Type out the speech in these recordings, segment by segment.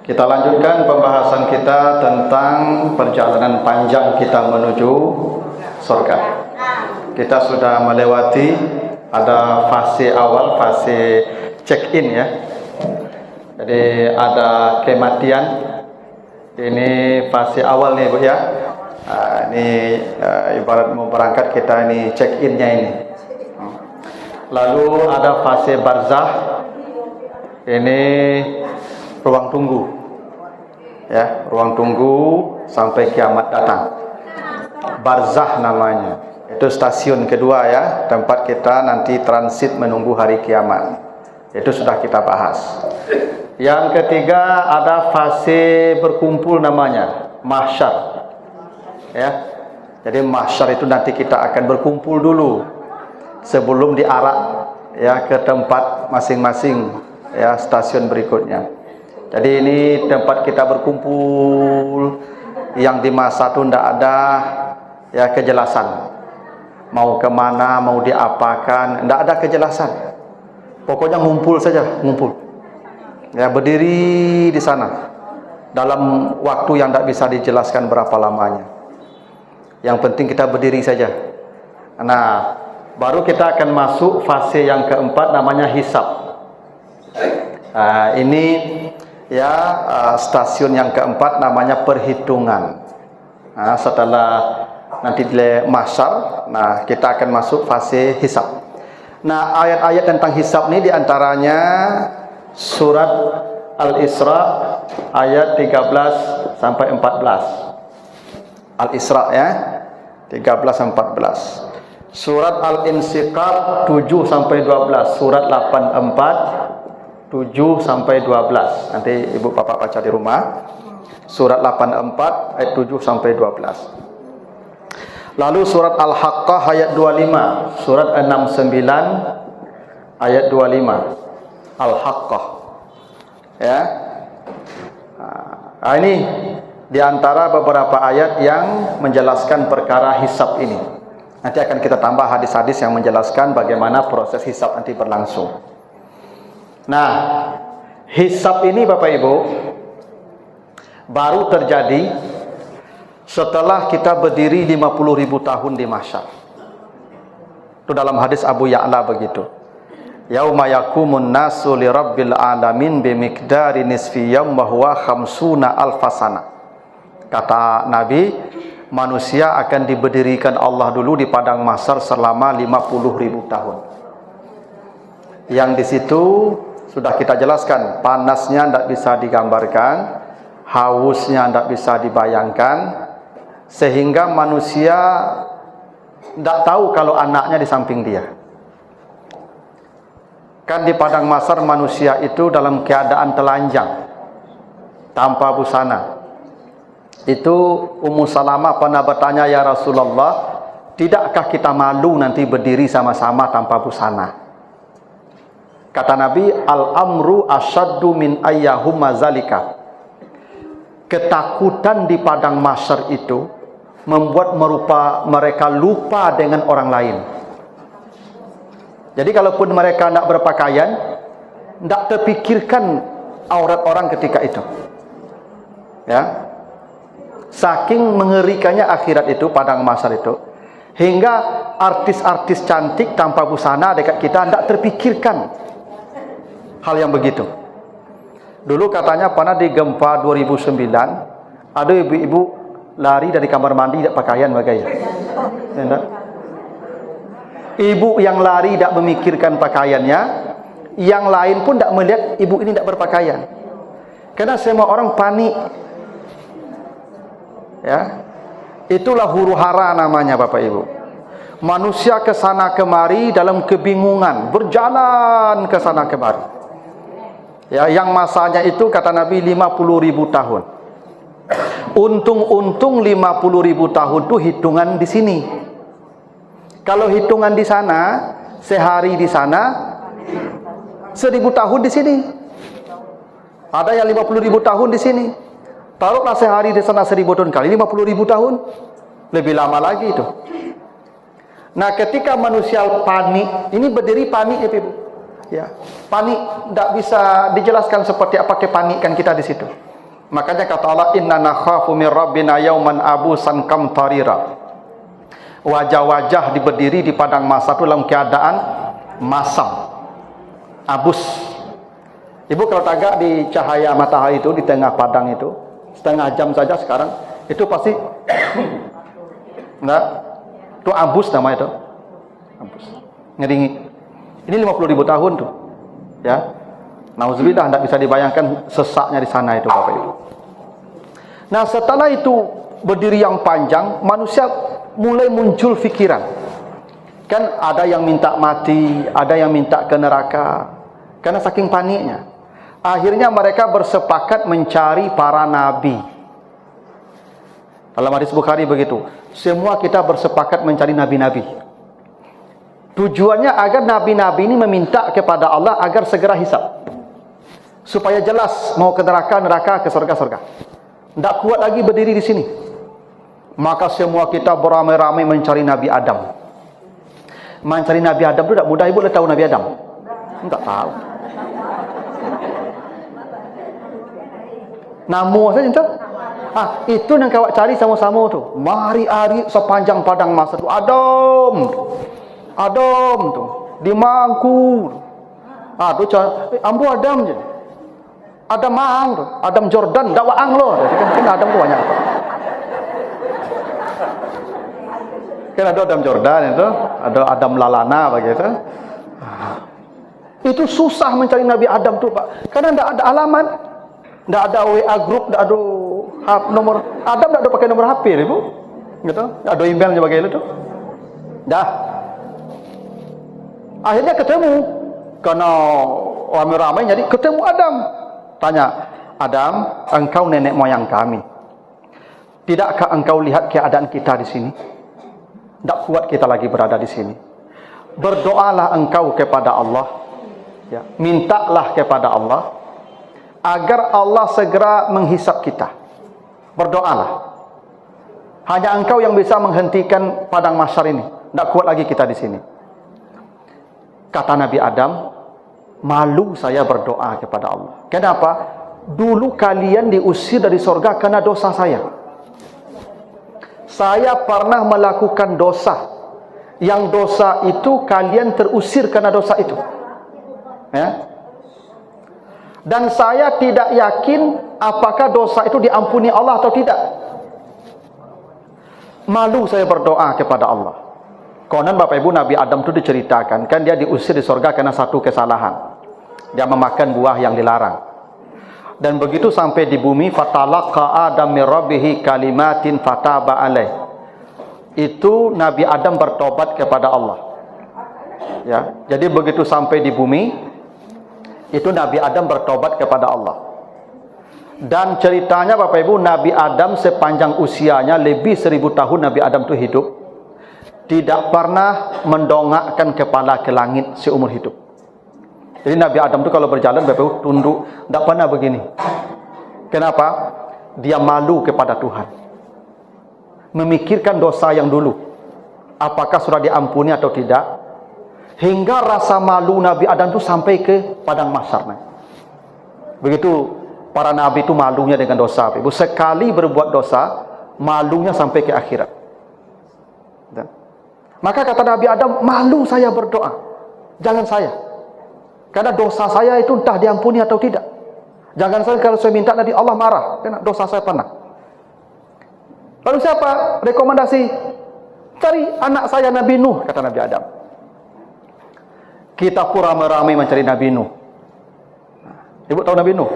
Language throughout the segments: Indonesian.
Kita lanjutkan pembahasan kita tentang perjalanan panjang kita menuju surga. Kita sudah melewati ada fase awal, fase check-in ya. Jadi ada kematian. Ini fase awal nih Bu ya. Ini ibarat mau berangkat kita ini check-innya ini. Lalu ada fase barzah. Ini ruang tunggu. Ya, ruang tunggu sampai kiamat datang. Barzah namanya. Itu stasiun kedua ya, tempat kita nanti transit menunggu hari kiamat. Itu sudah kita bahas. Yang ketiga ada fase berkumpul namanya, mahsyar. Ya. Jadi mahsyar itu nanti kita akan berkumpul dulu sebelum diarak ya ke tempat masing-masing ya, stasiun berikutnya. Jadi ini tempat kita berkumpul yang di masa itu tidak ada ya kejelasan. Mau kemana, mau diapakan, tidak ada kejelasan. Pokoknya ngumpul saja, ngumpul. Ya, berdiri di sana dalam waktu yang tidak bisa dijelaskan berapa lamanya. Yang penting kita berdiri saja. Nah, baru kita akan masuk fase yang keempat namanya hisab. Ini ya stasiun yang keempat namanya perhitungan. Setelah nanti di mahsyar, nah kita akan masuk fase hisab. Nah, ayat-ayat tentang hisab ini diantaranya surat Al-Isra ayat 13 sampai 14. Al-Isra ya 13 sampai 14. Surat Al-Insyikaq 7 sampai 12. Surat 84 7 sampai 12. Nanti ibu bapak baca di rumah. Surat 84 ayat 7 sampai 12. Lalu surat Al-Haqqah ayat 25, surat 69 ayat 25. Al-Haqqah. Ya. Nah, ini di antara beberapa ayat yang menjelaskan perkara hisab ini. Nanti akan kita tambah hadis-hadis yang menjelaskan bagaimana proses hisab nanti berlangsung. Nah, hisab ini Bapak Ibu baru terjadi setelah kita berdiri 50.000 tahun di mahsyar. Itu dalam hadis Abu Ya'la begitu. Yauma yakumun nasu li rabbil alamin bimiqdari nisfi yawm wa huwa khamsuna alfasana. Kata Nabi, manusia akan diberdirikan Allah dulu di padang mahsyar selama 50.000 tahun. Yang di situ sudah kita jelaskan, panasnya tidak bisa digambarkan, hausnya tidak bisa dibayangkan, sehingga manusia tidak tahu kalau anaknya di samping dia. Kan di padang mahsyar manusia itu dalam keadaan telanjang, tanpa busana. Itu Ummu Salamah pernah bertanya, ya Rasulullah, tidakkah kita malu nanti berdiri sama-sama tanpa busana? Kata Nabi, al-amru asyaddu min ayyahum mazalika. Ketakutan di padang mahsyar itu membuat mereka lupa dengan orang lain. Jadi kalaupun mereka tidak berpakaian, tidak terpikirkan aurat orang ketika itu. Ya. Saking mengerikannya akhirat itu, padang mahsyar itu, hingga artis-artis cantik tanpa busana dekat kita tidak terpikirkan hal yang begitu. Dulu katanya pernah di gempa 2009, ada ibu-ibu lari dari kamar mandi tidak pakaian bagaimana? Ya, ibu yang lari tidak memikirkan pakaiannya, yang lain pun tidak melihat ibu ini tidak berpakaian. Karena semua orang panik. Ya. Itulah huru-hara namanya Bapak Ibu. Manusia ke sana kemari dalam kebingungan, berjalan ke sana kemari. Ya, yang masanya itu kata Nabi 50.000 tahun. Untung-untung 50.000 tahun itu hitungan di sini. Kalau hitungan di sana, sehari di sana, 1.000 tahun di sini. Ada yang 50.000 tahun di sini. Taruhlah sehari di sana 1.000 tahun kali 50.000 tahun, lebih lama lagi itu. Nah, ketika manusia panik, ini berdiri panik ya, Ibu. Ya, panik tidak bisa dijelaskan seperti apa kepanikan kita di situ. Makanya kata Allah, inna nakhafu min rabbina yauman abusan kamtarira. Wajah-wajah berdiri di padang mahsyar itu dalam keadaan masam, abus. Ibu kalau tagak di cahaya matahari itu, di tengah padang itu, setengah jam saja sekarang, itu pasti enggak, itu abus namanya itu. Abus. Ngeringi. Ini 50.000 tahun tuh. Ya. Nauzubillah, tidak bisa dibayangkan sesaknya di sana itu Bapak Ibu. Nah, setelah itu berdiri yang panjang, manusia mulai muncul fikiran. Kan ada yang minta mati, ada yang minta ke neraka. Karena saking paniknya. Akhirnya mereka bersepakat mencari para nabi. Dalam hadis Bukhari begitu. Semua kita bersepakat mencari nabi-nabi. Tujuannya agar nabi-nabi ini meminta kepada Allah agar segera hisab. Supaya jelas mau ke neraka, neraka, ke surga, surga. Tidak kuat lagi berdiri di sini. Maka semua kita beramai-ramai mencari Nabi Adam. Mencari Nabi Adam itu tidak mudah. Ibu tahu Nabi Adam? Enggak tahu. Namo saja itu. Itu yang kau cari sama-sama tu. Mari-ari sepanjang padang mahsyar tu. Adam. Adam tu. Di mangku. Tu ambu Adam je. Adam Maang tu. Adam Jordan, dak waang lo. Jadi kan Adam tu banyak. Kan ada Adam Jordan itu, ada Adam Lalana begitu. Itu susah mencari Nabi Adam tu, Pak. Karena tidak ada alamat, tidak ada WA group, tidak ada nomor. Adam tidak ada pakai nomor HP, Ibu. Gitu. Tidak ada emailnya begitu tu. Dah. Akhirnya ketemu. Karena ramai-ramai jadi ketemu Adam. Tanya, Adam, engkau nenek moyang kami. Tidakkah engkau lihat keadaan kita di sini? Tidak kuat kita lagi berada di sini. Berdoalah engkau kepada Allah. Ya, mintalah kepada Allah agar Allah segera menghisap kita. Berdoalah. Hanya engkau yang bisa menghentikan padang mahsyar ini. Tidak kuat lagi kita di sini. Kata Nabi Adam, malu saya berdoa kepada Allah. Kenapa? Dulu kalian diusir dari surga karena dosa saya. Saya pernah melakukan dosa. Yang dosa itu kalian terusir karena dosa itu. Ya. Dan saya tidak yakin apakah dosa itu diampuni Allah atau tidak. Malu saya berdoa kepada Allah. Konon Bapak Ibu, Nabi Adam itu diceritakan, kan dia diusir di surga karena satu kesalahan. Dia memakan buah yang dilarang. Dan begitu sampai di bumi, fatalaqa Adam min rabbihi kalimatin fataba alaih. Itu Nabi Adam bertobat kepada Allah. Ya, jadi begitu sampai di bumi, itu Nabi Adam bertobat kepada Allah. Dan ceritanya Bapak Ibu, Nabi Adam sepanjang usianya lebih 1000 tahun Nabi Adam itu hidup, tidak pernah mendongakkan kepala ke langit seumur hidup. Jadi Nabi Adam itu kalau berjalan Bapak Ibu tunduk, tidak pernah begini. Kenapa? Dia malu kepada Tuhan. Memikirkan dosa yang dulu. Apakah sudah diampuni atau tidak? Hingga rasa malu Nabi Adam itu sampai ke padang mahsyar. Begitu para nabi itu malunya dengan dosa. Ibu sekali berbuat dosa, malunya sampai ke akhirat. Maka kata Nabi Adam, malu saya berdoa. Jangan saya. Karena dosa saya itu entah diampuni atau tidak. Jangan saya kalau saya minta nanti Allah marah. Karena dosa saya pernah. Lalu siapa? Rekomendasi. Cari anak saya Nabi Nuh, kata Nabi Adam. Kita pun ramai-ramai mencari Nabi Nuh. Ibu tahu Nabi Nuh?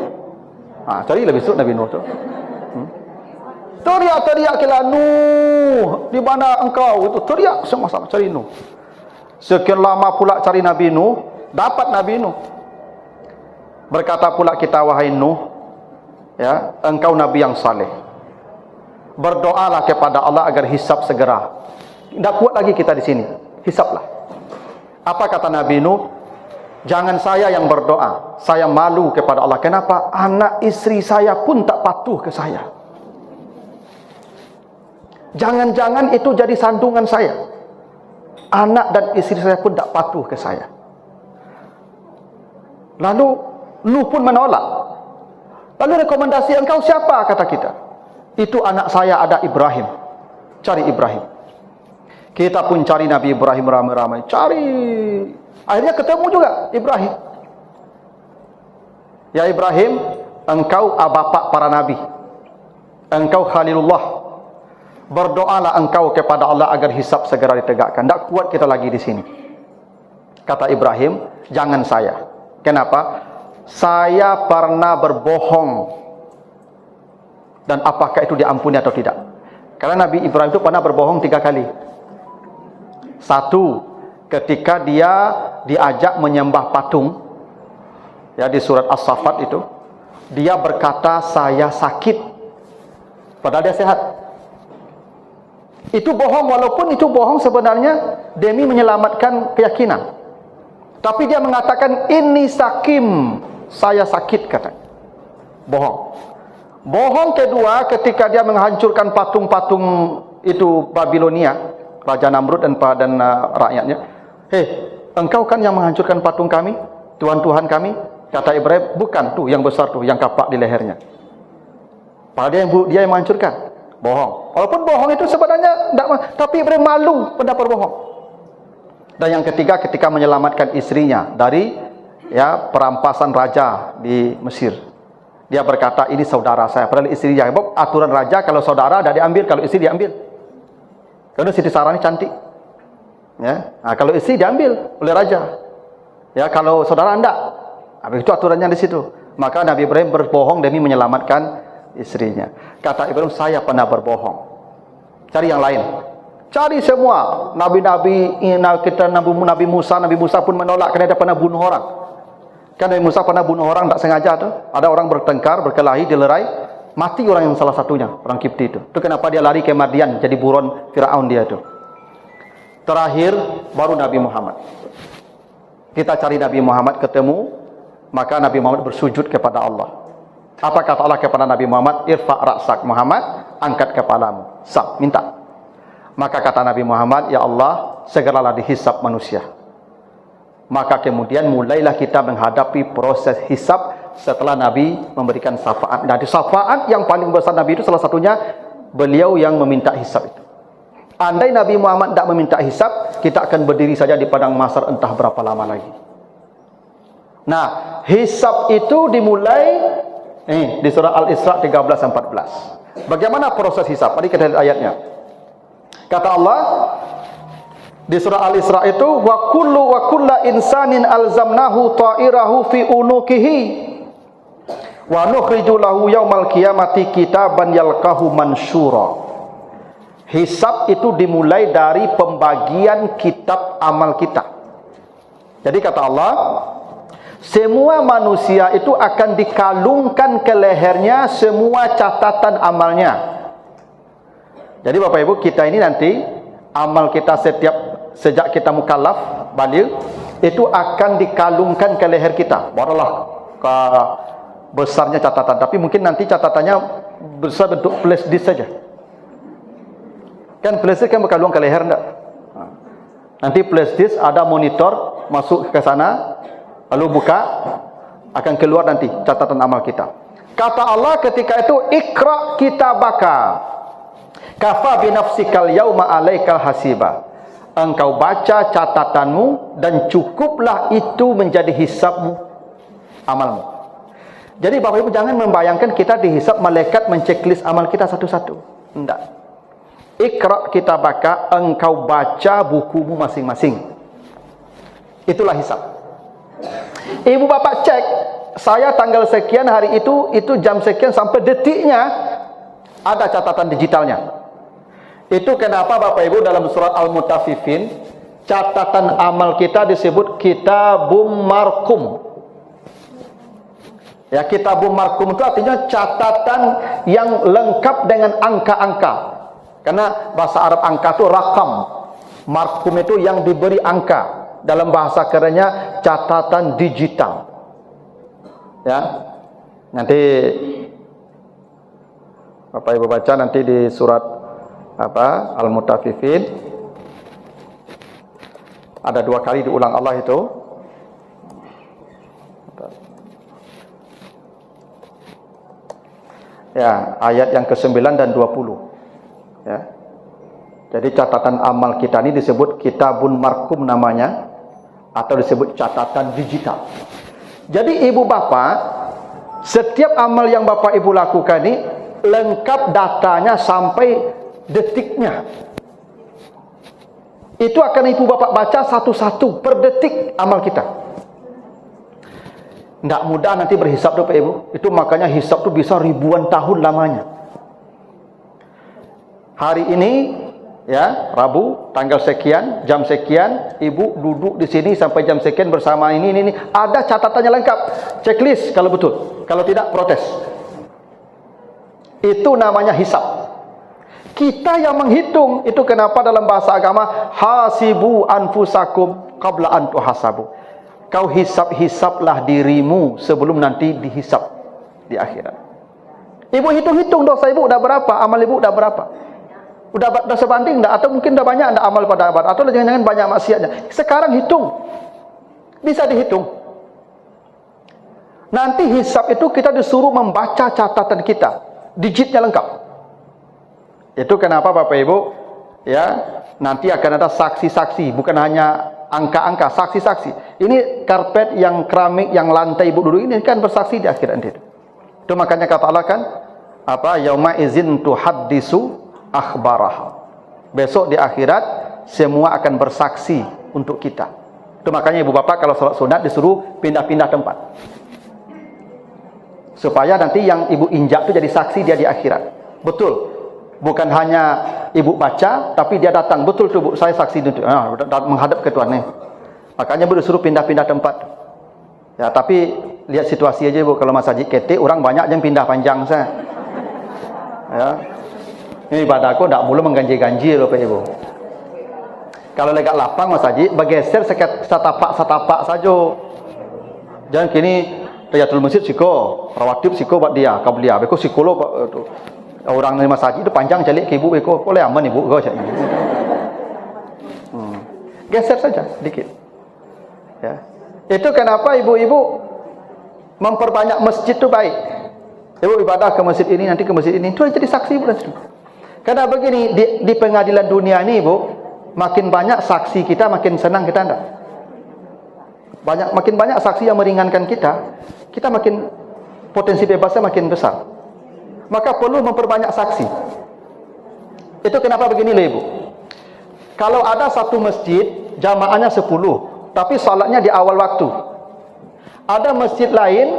Cari lebih besok Nabi Nuh tu. Teriak-teriak kila Nuh. Di mana engkau? Itu teriak sama-sama cari Nuh. Sekian lama pula cari Nabi Nuh. Dapat Nabi Nuh. Berkata pula kita, wahai Nuh, ya, engkau Nabi yang saleh. Berdoalah kepada Allah agar hisab segera. Tidak kuat lagi kita di sini. Hisablah. Apa kata Nabi Nuh? Jangan saya yang berdoa. Saya malu kepada Allah. Kenapa? Anak istri saya pun tak patuh ke saya. Jangan-jangan itu jadi sandungan saya. Anak dan istri saya pun tak patuh ke saya. Lalu Nuh pun menolak. Lalu rekomendasi, engkau siapa? Kata kita. Itu anak saya, ada Ibrahim. Cari Ibrahim. Kita pun cari Nabi Ibrahim ramai-ramai. Cari. Akhirnya ketemu juga Ibrahim. Ya Ibrahim, engkau bapak para nabi. Engkau Khalilullah. Berdoalah engkau kepada Allah agar hisab segera ditegakkan. Tak kuat kita lagi di sini. Kata Ibrahim, jangan saya. Kenapa? Saya pernah berbohong. Dan apakah itu diampuni atau tidak? Karena Nabi Ibrahim itu pernah berbohong 3 kali. Satu, ketika dia diajak menyembah patung, ya, di surat As-Saffat itu, dia berkata saya sakit, padahal dia sehat. Itu bohong, walaupun itu bohong sebenarnya demi menyelamatkan keyakinan. Tapi dia mengatakan ini sakim, saya sakit, katanya. Bohong. Bohong kedua, ketika dia menghancurkan patung-patung itu Babilonia, Raja Namrud dan rakyatnya. Engkau kan yang menghancurkan patung kami, Tuhan-Tuhan kami? Kata Ibrahim, bukan, tuh yang besar tuh, yang kapak di lehernya. Padahal dia yang menghancurkan. Bohong. Walaupun bohong itu sebenarnya tapi Ibrahim malu pendapat bohong. Dan yang ketiga, ketika menyelamatkan istrinya dari perampasan raja di Mesir. Dia berkata, ini saudara saya. Padahal istri dia. Aturan raja, kalau saudara dah diambil, kalau istri diambil. Karena Siti Sarah ini cantik. Ya. Nah, kalau istri diambil oleh raja. Ya, kalau saudara enggak. Habis itu aturannya di situ. Maka Nabi Ibrahim berbohong demi menyelamatkan istrinya. Kata Ibrahim, saya pernah berbohong. Cari yang lain. Cari semua. Nabi-nabi, Nabi Musa pun menolak kerana dia pernah bunuh orang. Kan Nabi Musa pernah bunuh orang tak sengaja tu. Ada orang bertengkar, berkelahi, dilerai, mati orang yang salah satunya, orang Kipti itu. Itu kenapa dia lari ke Madian, jadi buron Firaun dia itu. Terakhir baru Nabi Muhammad. Kita cari Nabi Muhammad, ketemu, maka Nabi Muhammad bersujud kepada Allah. Apa kata Allah kepada Nabi Muhammad? Irfa' ra'sak, Muhammad, angkat kepalamu. Sab, minta. Maka kata Nabi Muhammad, ya Allah, segeralah dihisab manusia. Maka kemudian mulailah kita menghadapi proses hisab setelah Nabi memberikan syafaat. Dan syafaat yang paling besar Nabi itu salah satunya beliau yang meminta hisab itu. Andai Nabi Muhammad tidak meminta hisab, kita akan berdiri saja di padang mahsyar entah berapa lama lagi. Nah, hisab itu dimulai di surah Al-Isra 13-14. Bagaimana proses hisab? Tadi kita lihat ayatnya. Kata Allah di surah Al-Isra itu, wa kullu insanin alzamnahu ta'irahu fi unukihi wa nukhriju lahu yaumal qiyamati kitaban yalqahu mansyura. Hisab itu dimulai dari pembagian kitab amal kita. Jadi kata Allah, semua manusia itu akan dikalungkan ke lehernya semua catatan amalnya. Jadi Bapak Ibu, kita ini nanti amal kita sejak kita mukallaf, baligh, itu akan dikalungkan ke leher kita. Barulah ke besarnya catatan. Tapi mungkin nanti catatannya besar bentuk flash disk saja. Kan flash disk kan berkalung ke leher enggak? Nanti flash disk ada monitor masuk ke sana, lalu buka, akan keluar nanti catatan amal kita. Kata Allah ketika itu, ikra kitabaka kafa binafsikal yauma alaikal hasiba. Engkau baca catatanmu dan cukuplah itu menjadi hisabmu, amalmu. Jadi Bapak Ibu jangan membayangkan kita dihisab, malaikat menceklis amal kita satu-satu. Tidak. Ikra kitabaka, engkau baca bukumu masing-masing. Itulah hisab. Ibu bapak cek, saya tanggal sekian hari itu jam sekian sampai detiknya ada catatan digitalnya. Itu kenapa Bapak Ibu dalam surat Al-Mutaffifin catatan amal kita disebut kitabum markum. Ya, kitabum markum itu artinya catatan yang lengkap dengan angka-angka. Karena bahasa Arab angka itu rakam. Markum itu yang diberi angka. Dalam bahasa kerennya catatan digital. Ya. Nanti Bapak Ibu baca nanti di surat Al-Mutaffifin. Ada 2 kali diulang Allah itu. Ya, ayat yang ke-9 dan 20. Ya. Jadi catatan amal kita ini disebut kitabun markum namanya, atau disebut catatan digital. Jadi ibu bapak, setiap amal yang bapak ibu lakukan ini lengkap datanya sampai detiknya. Itu akan ibu bapak baca satu-satu per detik amal kita. Tidak mudah nanti berhisab tuh Pak Ibu. Itu makanya hisab tuh bisa ribuan tahun lamanya. Hari ini ya, Rabu, tanggal sekian, jam sekian, Ibu duduk di sini sampai jam sekian bersama ini. Ada catatannya lengkap. Checklist kalau betul. Kalau tidak, protes. Itu namanya hisab. Kita yang menghitung. Itu kenapa dalam bahasa agama, hasibu anfusakum qabla an tuhasabu. Kau hisab-hisablah dirimu sebelum nanti dihisab di akhirat. Ibu hitung-hitung dosa ibu udah berapa, amal ibu udah berapa. Udah sebanding enggak? Atau mungkin udah banyak enggak amal pada abad, atau jangan-jangan banyak maksiatnya. Sekarang hitung. Bisa dihitung. Nanti hisab itu kita disuruh membaca catatan kita. Digitnya lengkap. Itu kenapa Bapak Ibu, ya, nanti akan ada saksi-saksi, bukan hanya angka-angka, saksi-saksi. Ini karpet yang keramik yang lantai ibu duduk ini kan bersaksi di akhirat itu. Itu makanya kata Allah kan, apa, yauma izin tuhaddisu akhbaraha. Besok di akhirat semua akan bersaksi untuk kita. Itu makanya ibu bapak kalau sholat sunat disuruh pindah-pindah tempat, supaya nanti yang ibu injak itu jadi saksi dia di akhirat. Betul. Bukan hanya ibu baca, tapi dia datang. Betul tuh Bu, saya saksi itu. Menghadap ke Tuhan nih. Makanya Bu disuruh pindah-pindah tempat. Ya, tapi lihat situasi aja Bu. Kalau masjid KT, orang banyak yang pindah panjang saya. Ya. Ini ibadahku tidak boleh mengganji-ganji loh Pak Ibu. Kalau legat lapang masjid, bergeser setapak saja. Jangan kini tahiyatul masjid siko, rawatib siko buat dia, qabliyah. Beko psikolog itu. Orang di masjid itu panjang calik ke ibu, beko boleh aman ibu kau cak. Geser saja sedikit. Ya. Itu kenapa ibu-ibu memperbanyak masjid itu baik. Ibu ibadah ke masjid ini, nanti ke masjid ini, itu jadi saksi ibu. Karena begini, di pengadilan dunia ini Ibu, makin banyak saksi kita, makin senang kita enggak? Makin banyak saksi yang meringankan kita makin potensi bebasnya makin besar. Maka perlu memperbanyak saksi. Itu kenapa begini loh Ibu. Kalau ada satu masjid, jamaahnya 10, tapi salatnya di awal waktu. Ada masjid lain,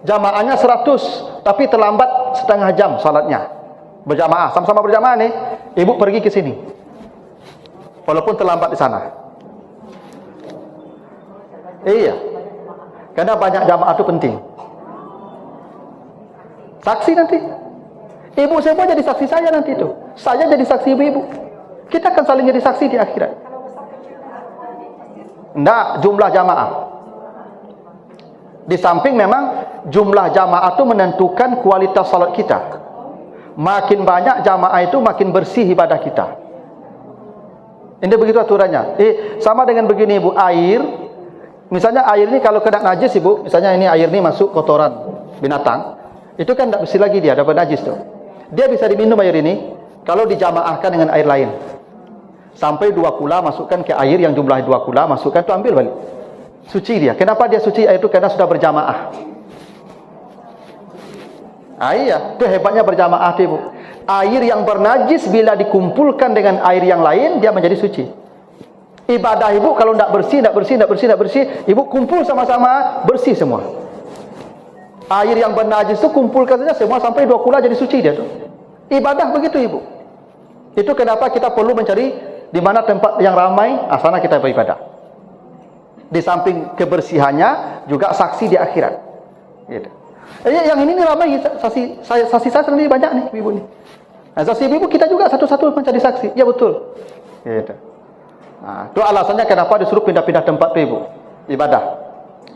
jamaahnya 100, tapi terlambat setengah jam salatnya. Berjamaah, sama-sama berjamaah nih. Ibu pergi ke sini. Walaupun terlambat di sana. Iya. Karena banyak jamaah itu penting. Saksi nanti. Ibu semua jadi saksi saya nanti itu. Saya jadi saksi ibu-ibu. Kita akan saling jadi saksi di akhirat. Enggak, jumlah jamaah. Di samping memang jumlah jamaah itu menentukan kualitas salat kita. Makin banyak jamaah itu makin bersih ibadah kita. Ini begitu aturannya. Sama dengan begini Ibu, air. Misalnya air ini kalau kena najis Ibu, misalnya ini air ini masuk kotoran binatang, itu kan tidak bersih lagi dia, dapat najis tuh. Dia bisa diminum air ini kalau dijamaahkan dengan air lain. Sampai 2 kula masukkan ke air yang jumlah 2 kula, masukkan itu ambil balik. Suci dia. Kenapa dia suci air itu? Karena sudah berjamaah. Iya, itu hebatnya berjamaah itu Ibu. Air yang bernajis bila dikumpulkan dengan air yang lain dia menjadi suci. Ibadah Ibu kalau tidak bersih, Ibu kumpul sama-sama bersih semua. Air yang bernajis itu kumpulkan saja semua sampai 2 kula jadi suci dia tuh. Ibadah begitu Ibu. Itu kenapa kita perlu mencari di mana tempat yang ramai, sana kita beribadah. Di samping kebersihannya juga saksi di akhirat. Gitu. Yang ini ramai saksi saya sendiri banyak nih Ibu nih. Nah, saksi Ibu kita juga satu-satu mencari saksi. Ya betul. Gitu. Nah, itu alasannya kenapa disuruh pindah-pindah tempat tuh Ibu. Ibadah.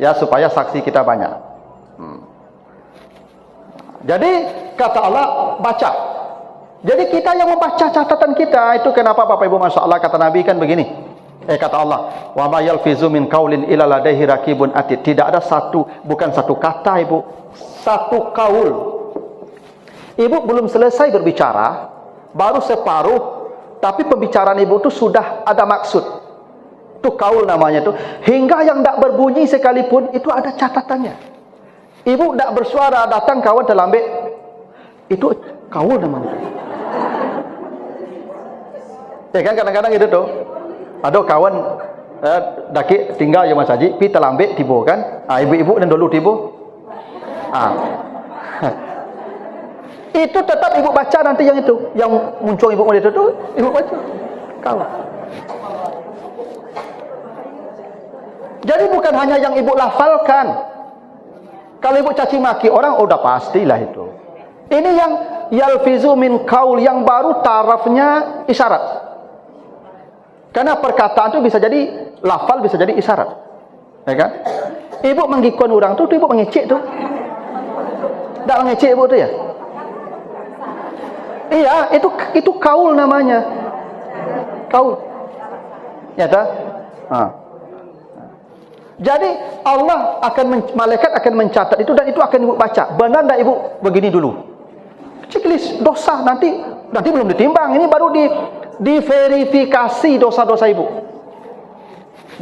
Ya supaya saksi kita banyak. Jadi kata Allah baca. Jadi kita yang membaca catatan kita. Itu kenapa Bapak Ibu Masya Allah kata Nabi kan begini. Kata Allah, wa ma yalfizu min qaulin illa ladaihi raqibun atid. Tidak ada bukan satu kata Ibu, satu kaul Ibu belum selesai berbicara, baru separuh, tapi pembicaraan ibu itu sudah ada maksud. Itu kaul namanya tuh. Hingga yang tidak berbunyi sekalipun itu ada catatannya. Ibu tidak bersuara, datang kawan terlambat, itu kaul namanya. Ya kan kadang-kadang itu tuh. Ada kawan daki tinggal je Mas Haji, pi terlambat tiba kan. Ibu-ibu dan dulu tiba. Itu tetap ibu baca nanti yang itu, yang muncul ibu model itu ibu baca. Kau. Jadi bukan hanya yang ibu lafalkan. Kalau ibu caci maki orang, udah pastilah itu. Ini yang yalfizu min qaul, yang baru tarafnya isyarat. Karena perkataan itu bisa jadi lafal, bisa jadi isyarat. Ya kan? Ibu menggikon orang tuh ibu mengecek tuh. Tak mengecek ibu tuh ya? Iya, itu kaul namanya. Kaul. Ya tak? Jadi Allah malaikat akan mencatat itu, dan itu akan ibu baca. Benar tak ibu begini dulu? Checklist dosa nanti belum ditimbang, ini baru diverifikasi dosa-dosa ibu.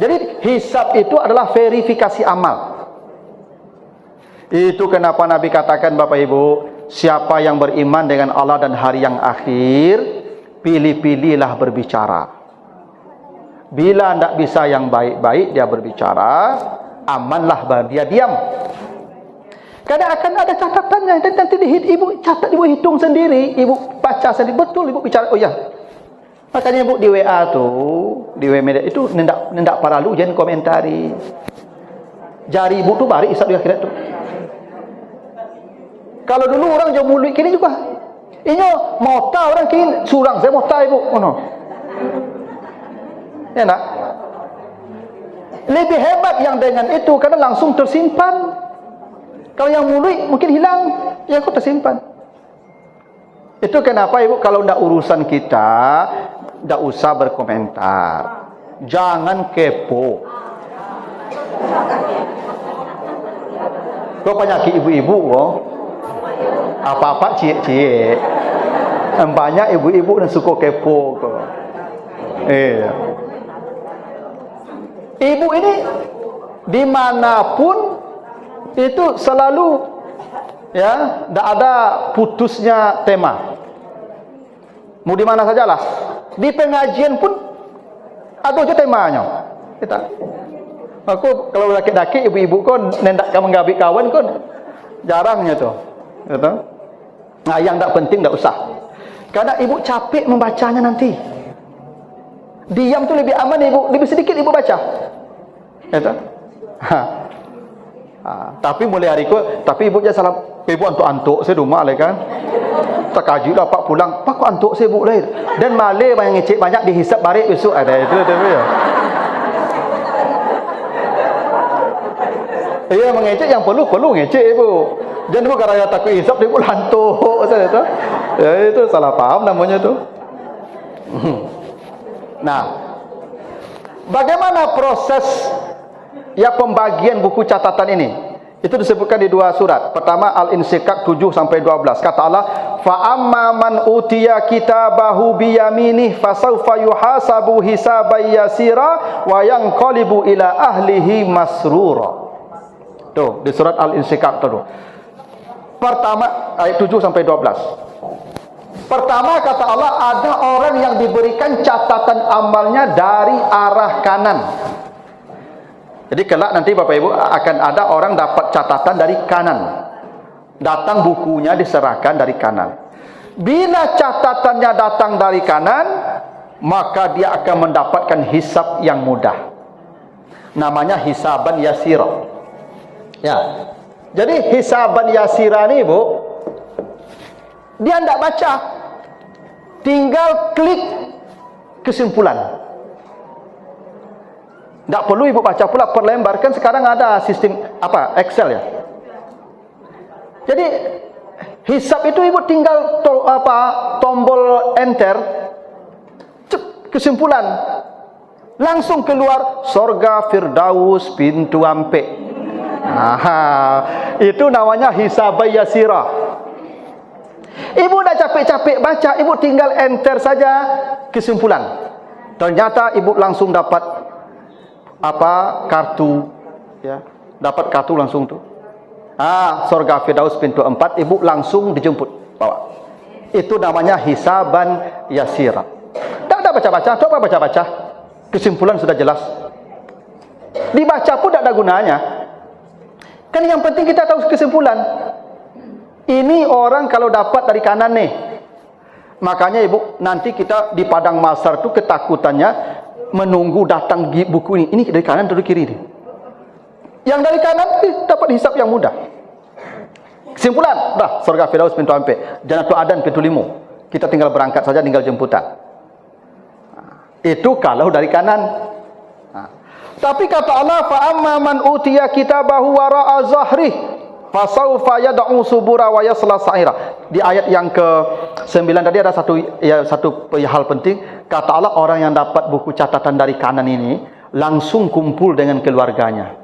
Jadi hisab itu adalah verifikasi amal. Itu kenapa Nabi katakan Bapak Ibu, siapa yang beriman dengan Allah dan hari yang akhir, pilih-pilihlah berbicara. Bila tidak bisa yang baik-baik dia berbicara, amanlah dia diam. Karena akan ada catatannya, dan nanti ibu catat, ibu hitung sendiri, ibu baca sendiri, betul ibu bicara. Oh ya, makanya ibu di WA tuh, di WA itu nendak paralu jangan komentari. Jari ibu tuh bari isap di akhirat tuh. Kalau dulu orang jauh mulut kini juga, ini mota orang kini surang saya mota ibu, oh no. Ya nak? Lebih hebat yang dengan itu karena langsung tersimpan. Kalau yang mulut mungkin hilang, ya kok tersimpan. Itu kenapa ibu kalau tidak urusan kita, tidak usah berkomentar. Jangan kepo. Kau penyakit ibu-ibu, oh. Apa-apa cie-cie. Banyak ibu-ibu yang suka kepo kok. Ibu ini dimanapun itu selalu ya, tidak ada putusnya tema. Mau di mana sajalah. Di pengajian pun ada aja temanya. Kita. Aku kalau laki-laki ibu-ibu kon nendak menggabi kawan kon jarangnya tuh. Gitu. Nah, yang tidak penting tidak usah. Karena ibu capek membacanya nanti. Diam tuh lebih aman ibu, lebih sedikit ibu baca. Gitu. Tapi mulai hari tapi ibu jangan salah, ibu antuk-antuk saya rumah lah kan. Tak kaji lah pak pulang, pak kok antuk saya ibu lahir. Dan malah yang ngecek banyak dihisap balik besok ada itu ya. Iya mengecek yang perlu ngecek ibu. Jangan ibu karena takut hisap ibu lantuk saya itu. Ya itu salah paham namanya tuh. Nah, bagaimana proses ya pembagian buku catatan ini? Itu disebutkan di dua surat. Pertama Al-Insyikak 7 sampai 12. Kata Allah, "Fa amma man utiya kitabahu bi yaminih fasawfa yuhasabu hisaban yasira wa yanqalibu ila ahlihi masrura." Tuh, di surat Al-Insyikak tuh. Pertama ayat 7 sampai 12. Pertama kata Allah, ada orang yang diberikan catatan amalnya dari arah kanan. Jadi kelak nanti Bapak Ibu akan ada orang dapat catatan dari kanan. Datang bukunya diserahkan dari kanan. Bila catatannya datang dari kanan, maka dia akan mendapatkan hisab yang mudah. Namanya hisaban yasira. Ya. Jadi hisaban yasira ini Bu, dia tidak baca. Tinggal klik kesimpulan. Tak perlu ibu baca pula per lembar, kan sekarang ada sistem apa Excel ya. Jadi hisab itu ibu tinggal tombol enter, cep, kesimpulan, langsung keluar sorga firdaus pintu ampe. Itu namanya hisab yasira. Ibu dah capek-capek baca, ibu tinggal enter saja kesimpulan. Ternyata ibu langsung dapat kartu, ya, dapat kartu langsung tuh. Surga Firdaus pintu 4, ibu langsung dijemput bawa. Itu namanya hisaban yasira. Tak ada baca-baca, coba baca-baca. Kesimpulan sudah jelas. Dibaca pun tak ada gunanya. Kan yang penting kita tahu kesimpulan. Ini orang kalau dapat dari kanan nih. Makanya ibu, nanti kita di padang mahsyar tuh ketakutannya menunggu datang buku ini. Ini dari kanan atau dari kiri nih? Yang dari kanan dapat hisab yang mudah. Kesimpulan, dah surga Firdaus pintu 4, Jannatul Adan pintu 5. Kita tinggal berangkat saja, tinggal jemputan. Itu kalau dari kanan. Tapi kata Allah, fa amma man utiya kitabahu wara'a zahri fasaufa yad'u subura wa yasla sa'ira. Di ayat yang ke-9 tadi ada satu hal penting. Kata Allah, orang yang dapat buku catatan dari kanan ini langsung kumpul dengan keluarganya.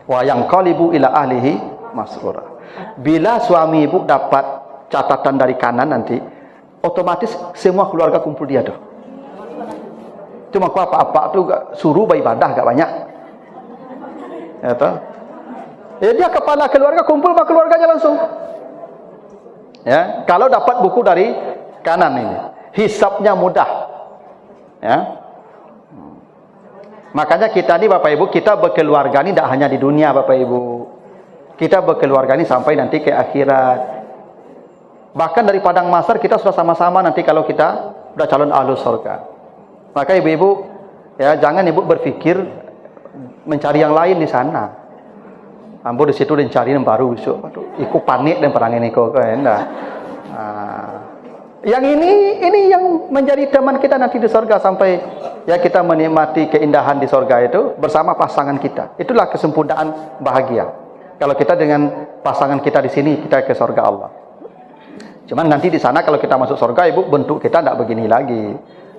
Wa yanqalibu ila ahlihi masrura. Bila suami ibu dapat catatan dari kanan nanti, otomatis semua keluarga kumpul dia tuh. Cuma apa-apa tu suruh beribadah agak banyak. Ya tahu. Ya, dia kepala keluarga, kumpul sama keluarganya langsung. Ya, kalau dapat buku dari kanan ini, hisabnya mudah. Ya. Makanya kita ni Bapak Ibu, kita berkeluarga ni tidak hanya di dunia Bapak Ibu. Kita berkeluarga ni sampai nanti ke akhirat. Bahkan dari padang mahsyar kita sudah sama-sama nanti kalau kita sudah calon ahlus surga. Maka ibu-ibu, ya jangan ibu berpikir mencari yang lain di sana. Ambo di situ dan cari yang baru besok. Ikut panik dan perang ini kok kan. Yang ini yang menjadi teman kita nanti di surga sampai ya kita menikmati keindahan di surga itu bersama pasangan kita. Itulah kesempurnaan bahagia. Kalau kita dengan pasangan kita di sini kita ke surga Allah. Cuman nanti di sana kalau kita masuk surga ibu bentuk kita tidak begini lagi.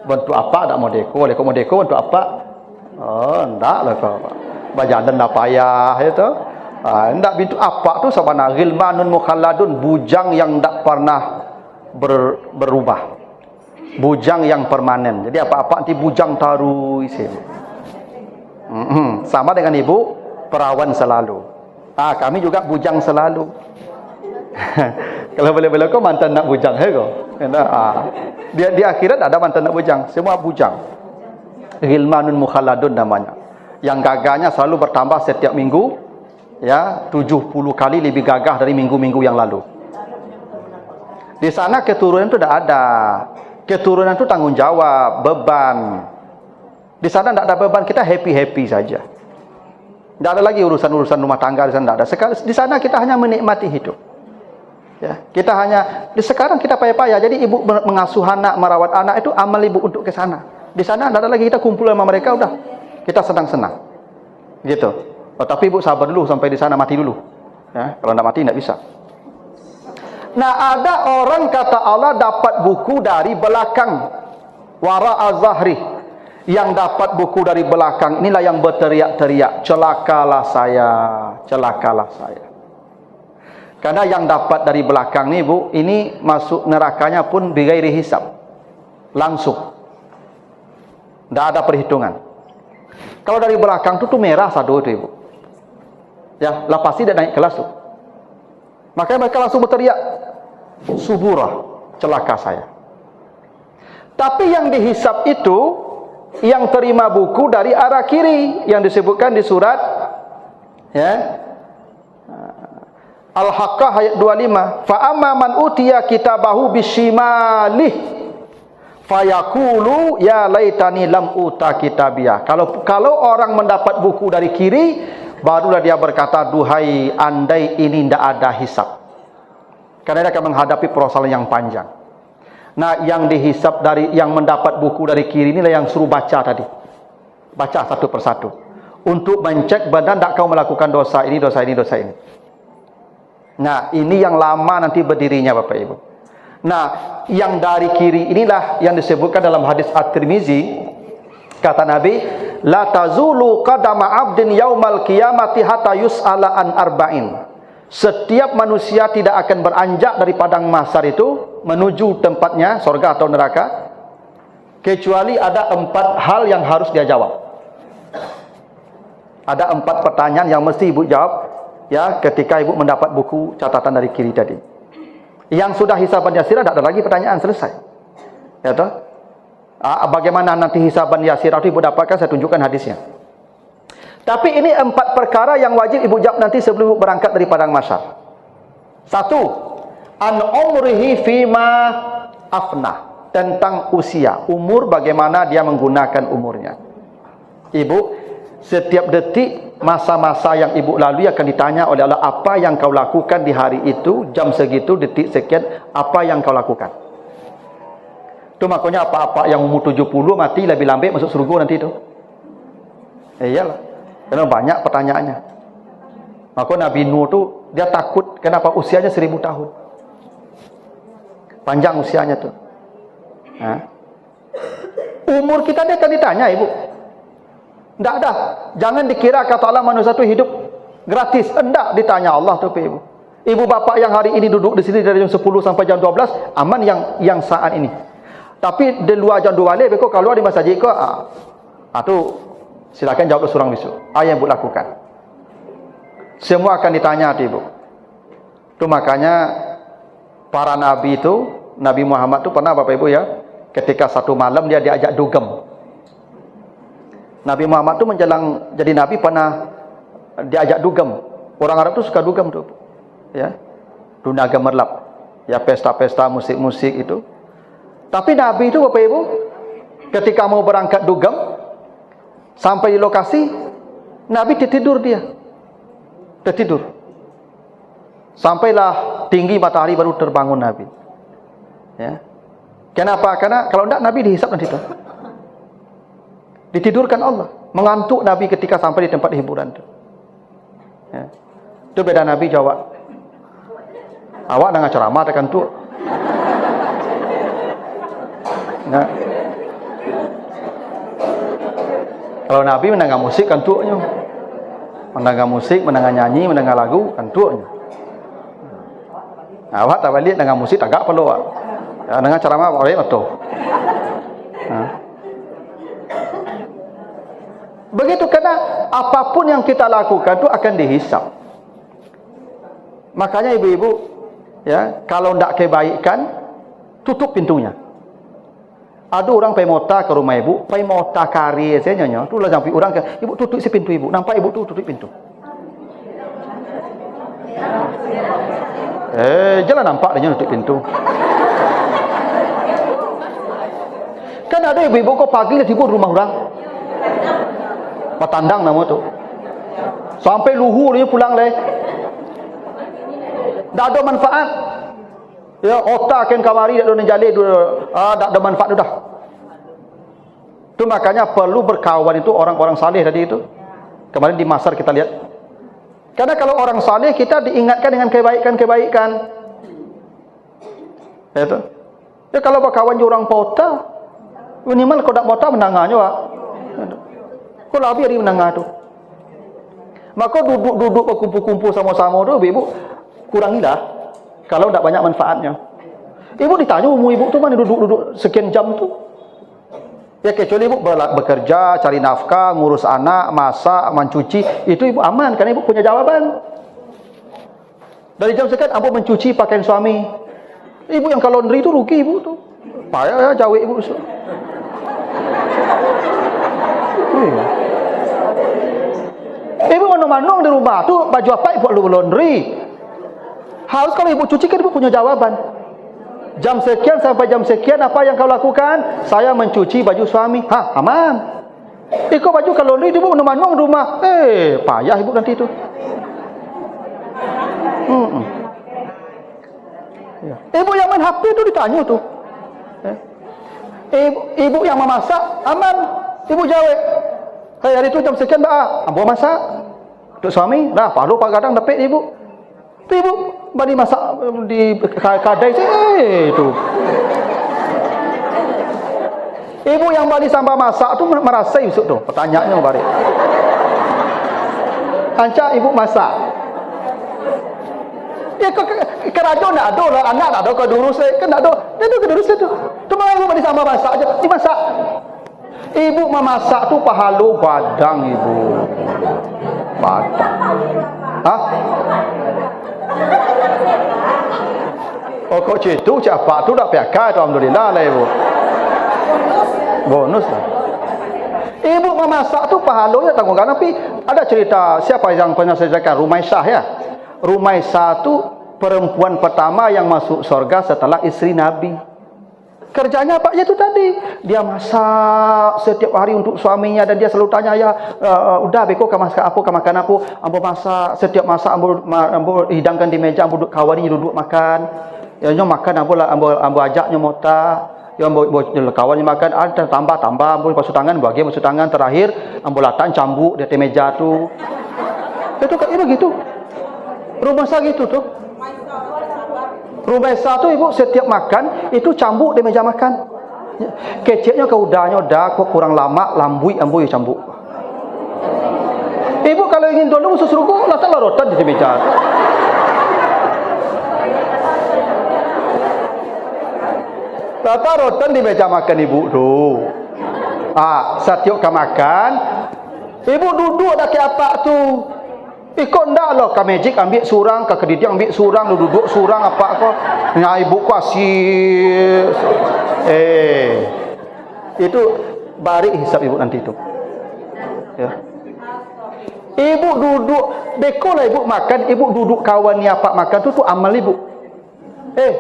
Bentuk apa tak mau deko bentuk apa? Oh, enggak lah kau. Bajadan dah payah itu. Enggak bentuk apa tu sabana ghilmanun mukhalladun, bujang yang tak pernah berubah. Bujang yang permanen. Jadi apa-apa nanti bujang taru isi. Sama dengan ibu perawan selalu. Kami juga bujang selalu. Kalau boleh kau mantan nak bujang he kau. Dia di akhirat ada mantan nak bujang, semua bujang. Ghilmanun mukhalladun namanya. Yang gagahnya selalu bertambah setiap minggu, ya 70 kali lebih gagah dari minggu-minggu yang lalu. Di sana keturunan itu tidak ada. Keturunan itu tanggung jawab, beban. Di sana tidak ada beban, kita happy-happy saja. Tidak ada lagi urusan-urusan rumah tangga di sana, tidak ada. Di sana kita hanya menikmati hidup. Ya, kita hanya sekarang kita payah-payah. Jadi ibu mengasuh anak, merawat anak itu amal ibu untuk ke sana. Di sana tidak ada lagi kita kumpul sama mereka, udah kita senang-senang. Gitu. Tapi ibu sabar dulu sampai di sana, mati dulu. Ya, kalau tidak mati tidak bisa. Nah, ada orang kata Allah dapat buku dari belakang. Wara'a zahri. Yang dapat buku dari belakang inilah yang berteriak-teriak, celakalah saya, celakalah saya. Karena yang dapat dari belakang ni bu, ini masuk nerakanya pun bighairi hisab. Langsung. Tidak ada perhitungan. Kalau dari belakang tu merah satu tu ibu. Ya, lah pasti dia naik kelas tu. Makanya mereka langsung berteriak, subura, celaka saya. Tapi yang dihisab itu, yang terima buku dari arah kiri, yang disebutkan di surat, ya, Al-Haqqah ayat 25. Fa amma man utiya kitabahu bishimalih fayaqulu ya laitani lam uta kitabiyah. Kalau orang mendapat buku dari kiri, barulah dia berkata, duhai andai ini tidak ada hisab. Karena dia akan menghadapi persoalan yang panjang. Nah, yang dihisab dari yang mendapat buku dari kiri inilah yang suruh baca tadi. Baca satu persatu untuk mencek benar tak kau melakukan dosa ini, dosa ini, dosa ini. Nah, ini yang lama nanti berdirinya Bapak Ibu. Nah, yang dari kiri inilah yang disebutkan dalam hadis At-Tirmizi. Kata Nabi, la tazulu qadama 'abdin yaumal qiyamati hatta yus'ala an arba'in. Setiap manusia tidak akan beranjak dari padang mahsyar itu menuju tempatnya, surga atau neraka, kecuali ada 4 hal yang harus dia jawab. Ada 4 pertanyaan yang mesti ibu jawab, ya, ketika ibu mendapat buku catatan dari kiri tadi. Yang sudah hisaban yasirah, tidak ada lagi pertanyaan, selesai. Ya toh? Bagaimana nanti hisaban yasirah itu ibu dapatkan, saya tunjukkan hadisnya. Tapi ini 4 perkara yang wajib ibu jawab nanti sebelum ibu berangkat dari padang mahsyar. 1, an umrihi fima afnah, tentang usia, umur, bagaimana dia menggunakan umurnya. Ibu, setiap detik masa-masa yang ibu lalui akan ditanya oleh Allah, apa yang kau lakukan di hari itu, jam segitu, detik sekian, apa yang kau lakukan. Itu makanya apa-apa yang umur 70 mati lebih lambat masuk surga nanti itu. Iyalah. Karena banyak pertanyaannya. Maka Nabi Nuh tu dia takut, kenapa usianya 1000 tahun. Panjang usianya tu. Umur kita dia akan ditanya, ibu. Tidak ada. Jangan dikira kata Allah manusia tu hidup gratis. Tidak, ditanya Allah tu ibu. Ibu bapak yang hari ini duduk di sini dari jam 10 sampai jam 12 aman yang saat ini. Tapi di luar jam 2 balik, kalau di masjid kau, tu silakan jawab surang besok. Apa yang ibu lakukan? Semua akan ditanya ibu. Itu makanya para nabi itu, Nabi Muhammad itu pernah Bapak Ibu ya, ketika satu malam dia diajak dugem. Nabi Muhammad itu menjelang jadi nabi pernah diajak dugem. Orang Arab itu suka dugem tuh. Ya. Dunia gemerlap. Ya, pesta-pesta musik-musik itu. Tapi nabi itu Bapak Ibu ketika mau berangkat dugem, sampai di lokasi, Nabi tertidur dia. Tertidur. Sampailah tinggi matahari baru terbangun Nabi. Ya. Kenapa? Karena kalau tidak Nabi dihisap nanti itu. Ditidurkan Allah. Mengantuk Nabi ketika sampai di tempat hiburan itu. Ya. Itu beda Nabi jawab. Awak dengan ceramah tekan tu. Nah. Kalau Nabi mendengar musik kantuknya. Mendengar musik, mendengar nyanyi, mendengar lagu kantuknya. Nah, awak tak balik dengan musik tak perlu awak. Ya, dengan ceramah boleh betul. Begitu, karena apapun yang kita lakukan itu akan dihisap. Makanya ibu-ibu, ya, kalau tidak kebaikan, tutup pintunya. Ada orang pergi mota ke rumah ibu, pergi mota kari saya nyonya. Tu lah sampai orang ke, ibu tutup si pintu ibu. Nampak ibu tu tutup pintu. Jangan nampak dia tutup pintu. Kan ada ibu-ibu kok pagi dia tiba rumah orang. Patandang nama tu. Sampai luhur dia pulang leh. Tak ada manfaat. Ya, otak kan kamari dak ada jali tak ada manfaat dah. Itu makanya perlu berkawan itu orang-orang saleh tadi itu. Kemarin di Masar kita lihat. Karena kalau orang saleh kita diingatkan dengan kebaikan-kebaikan. Ya itu. Ya kalau berkawan dengan orang pota, minimal kalau tak pota menangannya wak. Kau lebih dari menangah tu. Maka duduk-duduk berkumpul-kumpul sama-sama tu, ibu kurangilah. Kalau tidak banyak manfaatnya. Ibu ditanya umur ibu tu mana duduk-duduk sekian jam tu. Ya kecuali ibu bekerja, cari nafkah, ngurus anak, masak, mencuci, itu ibu aman karena ibu punya jawaban. Dari jam sekian ibu mencuci pakaian suami. Ibu yang ke laundry itu rugi ibu tu. Payah ya jauh ibu. Ibu manung-manung di rumah tu baju apa ibu perlu laundry. Harus kalau ibu cuci kan ibu punya jawaban. Jam sekian sampai jam sekian apa yang kau lakukan? Saya mencuci baju suami. Aman. Kau baju kalau laundry ibu manung-manung di rumah. Payah ibu nanti itu. Ibu yang main HP itu ditanya tu. Ibu yang memasak aman. Ibu jawab. Hari itu jam sekian ambo masak. Untuk suami, dah palu pak kadang dapat ibu. Tu ibu bani masak di kadai itu. Ibu yang bani sampai masak tu merasa esok tu. Pertanyaannya balik. Anca ibu masak. Dia kerajaan nak ada lah, anak nak ada ke durus kan nak ada. Dia tu ke durus tu. Tu malah ibu sama masak aja. Dimasak. Ibu memasak tu pahala badang ibu. Badang. Hah? Oh kok cerita siapa tu dak pakai tu alhamdulillah lah ibu. Bonus lah. Ibu memasak tu pahalanya tanggungan. Tapi ada cerita siapa yang pernah ceritakan Rumaisyah ya. Rumaisyah tu perempuan pertama yang masuk surga setelah istri Nabi. Kerjanya apa tu tadi? Dia masak setiap hari untuk suaminya dan dia selalu tanya ya, udah beko ke masak apa ke makan apa? Ambo masak setiap masak ambo hidangkan di meja ambo duduk kawan ni duduk makan. Ya nyo makan ambo ajaknya mota. Ya ambo kawan ni makan ada tambah ambo basuh tangan bagi basuh tangan terakhir ambo latan cambuk di atas meja tu. Itu kayak begitu. Rumah saya gitu tuh. Rumah satu ibu setiap makan itu cambuk di meja makan. Keceknya ke udahnya dah kok kurang lama lambui ambui cambuk. Ibu kalau ingin tolong sesuruhku letaklah rotan di meja. Letak rotan di meja makan ibu tu. Setiap makan ibu duduk dah ke apa tu? Ikut ndak loh ke magic ambil surang, ke kedidi ambil surang, duduk surang apa kok. Nah ibu ku asyik. Itu bari hisap ibu nanti itu. Ya. Ibu duduk, beko lah ibu makan, ibu duduk kawan ni apa makan tu amal ibu.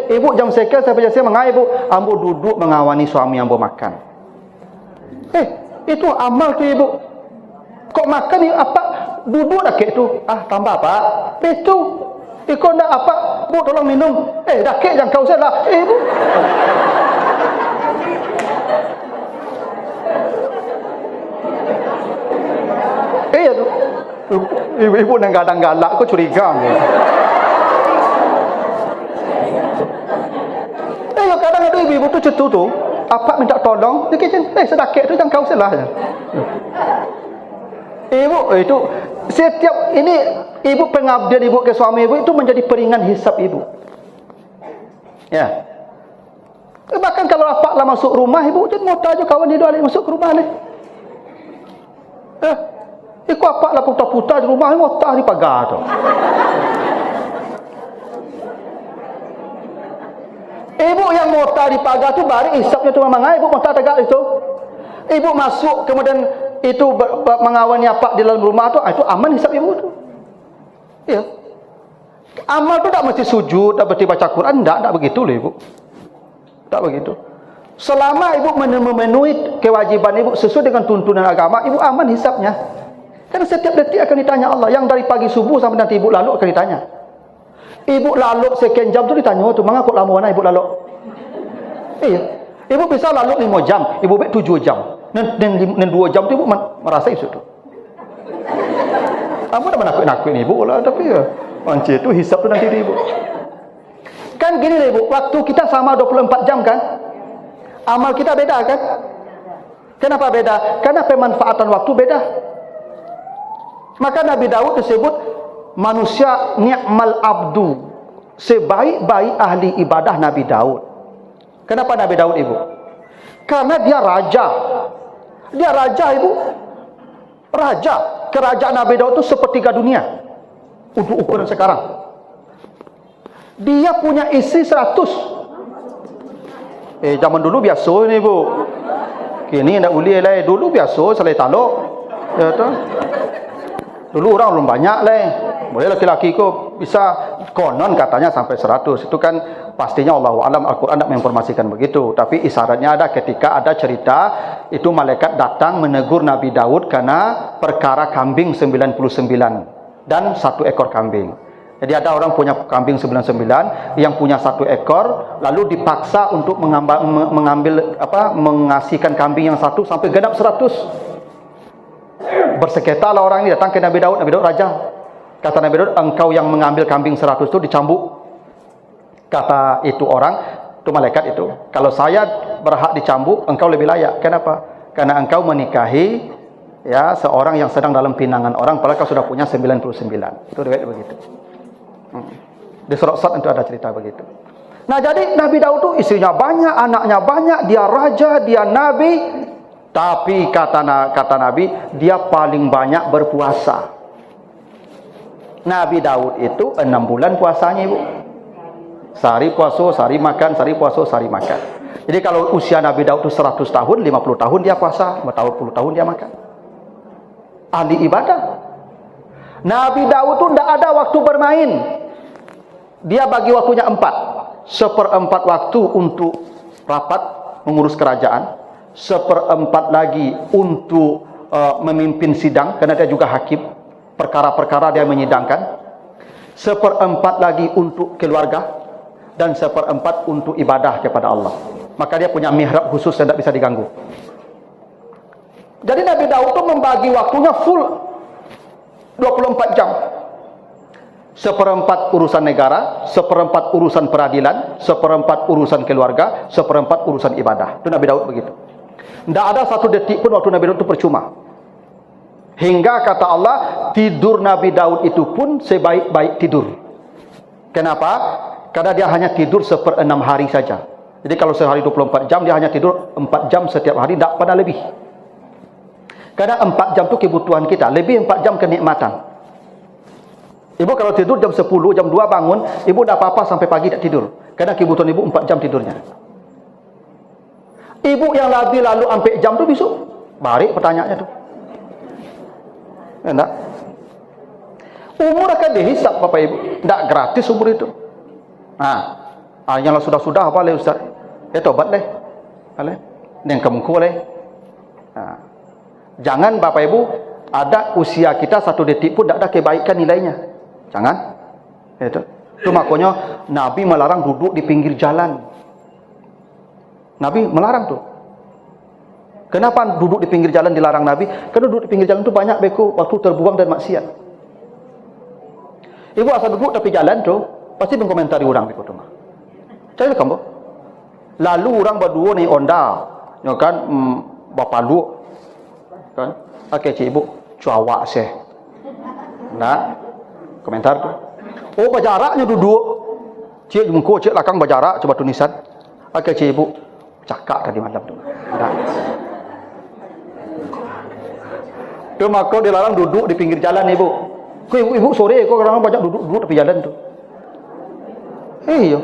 Ibu jam sekian sampai jam mengai ibu, ambo duduk mengawani suami ambo makan. Itu amal tu ibu. Kok makan ni apa? Duduk dah kek tu. Tambah apa? Itu. Ikut nak apa? Bu tolong minum. Dah kek jangan kau salah. Bu. Ya tu. Ibu nang gadang galak aku curiga. Kadang ada ibu tu cetu tu. Apa minta tolong? Dia kata, sedekah tu jangan kau salah. Ibu itu setiap ini ibu pengabdian ibu ke suami ibu itu menjadi peringan hisap ibu. Ya. Bahkan kalau apaklah masuk rumah ibu jangan mau tahu kawan dia alik masuk ke rumah ni. Iku apaklah putar-putar di rumah mau tahu di pagar tu. Ibu yang mau tahu di pagar tu bari hisapnya tu memang ibu mau tahu tegak itu. Ibu masuk kemudian itu mengawani apa di dalam rumah tu, itu aman hisap ibu tu. Ya. Amal tu tak mesti sujud, tak mesti baca Quran, tak begitu loh ibu. Tak begitu. Selama ibu memenuhi kewajiban ibu sesuai dengan tuntunan agama, ibu aman hisapnya. Karena setiap detik akan ditanya Allah. Yang dari pagi subuh sampai nanti ibu lalu akan ditanya. Ibu lalu sekian jam tu ditanya, tu mengapa lama mana ibu lalu? Iya. Ibu bisa lalu 5 jam, ibu bet 7 jam. Dan 2 jam tu ibu merasa itu tu. Kamu dah menakut-nakut ni ibu lah, tapi ya panci tu hisap tu nanti ibu. Kan gini lah ibu, waktu kita sama 24 jam kan? Amal kita beda kan? Kenapa beda? Karena pemanfaatan waktu beda. Maka Nabi Daud disebut manusia ni'mal abdu, sebaik-baik ahli ibadah Nabi Daud. Kenapa Nabi Daud ibu? Karena dia raja. Dia raja ibu. Raja. Kerajaan Nabi Daud itu sepertiga dunia. Untuk ukuran sekarang. Dia punya istri 100. Zaman dulu biasa ni ibu. Kini tak boleh lah. Dulu biasa selai taluk. Ya tu. Dulu orang belum banyak lah. Boleh laki-laki ko bisa konon katanya sampai 100. Itu kan pastinya Allahu alam, Al-Quran tak menginformasikan begitu. Tapi isyaratnya ada ketika ada cerita itu malaikat datang menegur Nabi Daud karena perkara kambing 99 dan 1 ekor kambing. Jadi ada orang punya kambing 99, yang punya 1 ekor, lalu dipaksa untuk mengasihkan kambing yang 1 sampai genap 100. Bersengketa lah orang ini datang ke Nabi Daud raja. Kata Nabi Daud, engkau yang mengambil kambing 100 itu dicambuk. Kata itu orang, itu malaikat itu, kalau saya berhak dicambuk, engkau lebih layak. Kenapa? Karena engkau menikahi ya seorang yang sedang dalam pinangan orang, padahal kau sudah punya 99. Itu riwayat begitu. Di surat Sad itu ada cerita begitu. Nah, jadi Nabi Daud itu istrinya banyak, anaknya banyak, dia raja, dia nabi. Tapi kata Nabi, dia paling banyak berpuasa. Nabi Daud itu 6 bulan puasanya, Ibu. Sehari puasa, sehari makan, sehari puasa, sehari makan. Jadi kalau usia Nabi Daud itu 100 tahun, 50 tahun dia puasa, 40 tahun dia makan. Ahli ibadah. Nabi Daud itu tidak ada waktu bermain. Dia bagi waktunya 4. 1/4 waktu untuk rapat mengurus kerajaan, 1/4 lagi untuk memimpin sidang karena dia juga hakim, perkara-perkara dia menyidangkan, 1/4 lagi untuk keluarga, dan 1/4 untuk ibadah kepada Allah. Maka dia punya mihrab khusus yang tidak bisa diganggu. Jadi Nabi Daud itu membagi waktunya full 24 jam. 1/4 urusan negara, 1/4 urusan peradilan, 1/4 urusan keluarga, 1/4 urusan ibadah. Itu Nabi Daud begitu. Tidak ada satu detik pun waktu Nabi Daud itu percuma. Hingga kata Allah, tidur Nabi Daud itu pun sebaik-baik tidur. Kenapa? Karena dia hanya tidur 1/6 hari saja. Jadi kalau sehari 24 jam, dia hanya tidur 4 jam setiap hari, tidak pernah lebih. Karena 4 jam itu kebutuhan kita, lebih 4 jam kenikmatan. Ibu kalau tidur jam 10, jam 2 bangun, ibu tidak apa-apa sampai pagi tak tidur. Karena kebutuhan ibu 4 jam tidurnya. Ibu yang lalu sampai jam tu besok, balik pertanyaannya tu. Enggak. Umur akan dihisap Bapak Ibu. Tidak gratis umur itu. Yang sudah-sudah apa leh Ustaz? Tobat leh. Yang kemungku leh. Jangan Bapak Ibu, ada usia kita 1 detik pun tidak ada kebaikan nilainya. Jangan. Itu makanya Nabi melarang duduk di pinggir jalan. Nabi melarang tuh. Kenapa duduk di pinggir jalan dilarang Nabi? Karena duduk di pinggir jalan itu banyak beko waktu terbuang dan maksiat. Ibu asal duduk tepi jalan tuh, pasti mengkomentari orang beko tuh mah. Cari kamu. Lalu orang berdua nih onda, ya kan, bapak lu, kan? Oke, ibu, cuawak sih. Nah, komentar tuh. Oh, berjaraknya duduk. Cik jengko, cik lakang berjarak, coba tulisan. Oke, cik ibu, cakap tadi malam tuh. Nah. Itu maka dilarang duduk di pinggir jalan, ibu. Kau ibu sore, kau kadang-kadang banyak duduk tepi jalan tuh. Iya.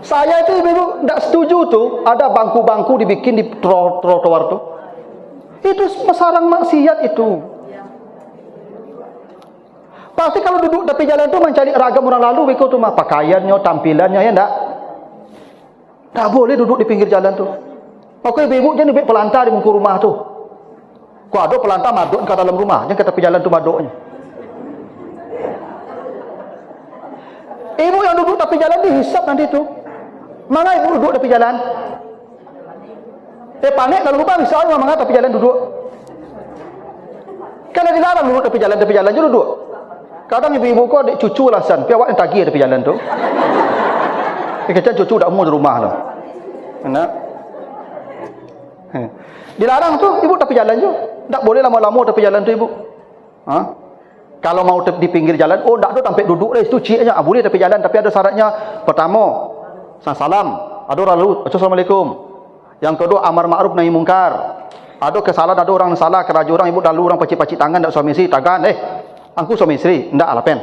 Saya itu ibu tidak setuju tuh ada bangku-bangku dibikin di trotoar tuh. Itu sarang maksiat itu. Pasti kalau duduk tepi jalan tuh mencari ragam orang lalu, ikut tuh mah pakaiannya, tampilannya, ya enggak? Tak boleh duduk di pinggir jalan tuh. Oke, ibu jangan duduk pelantar di muka rumah tuh. Kau ada pelantar maduk ke dalam rumah, jangan ke tepi jalan tuh maduknya. Ibu yang duduk tepi jalan dihisap nanti tuh. Mana ibu duduk tepi jalan? Panik kalau lupa misalnya mana tepi jalan duduk. Karena dilarang duduk tepi jalan je duduk. Kadang ibu-ibu kau adik cucu alasan, pi awak yang tagih tepi jalan tu. Kecil cucu dak mau di rumah tu. Enak. Dilarang tu ibu tepi jalan je. Tak boleh lama-lama tepi jalan tu ibu. Kalau mau di pinggir jalan, oh tak tu sampai duduk deh, itu ciknya. Boleh tepi jalan tapi ada syaratnya. Pertama, salam. Ada orang lalu, assalamualaikum. Yang kedua, amar ma'ruf nahi mungkar. Ada kesalahan, ada orang salah, kerja orang ibu lalu orang pacik-pacik tangan tak suami isteri, tangan aku suami isteri, ndak alapen.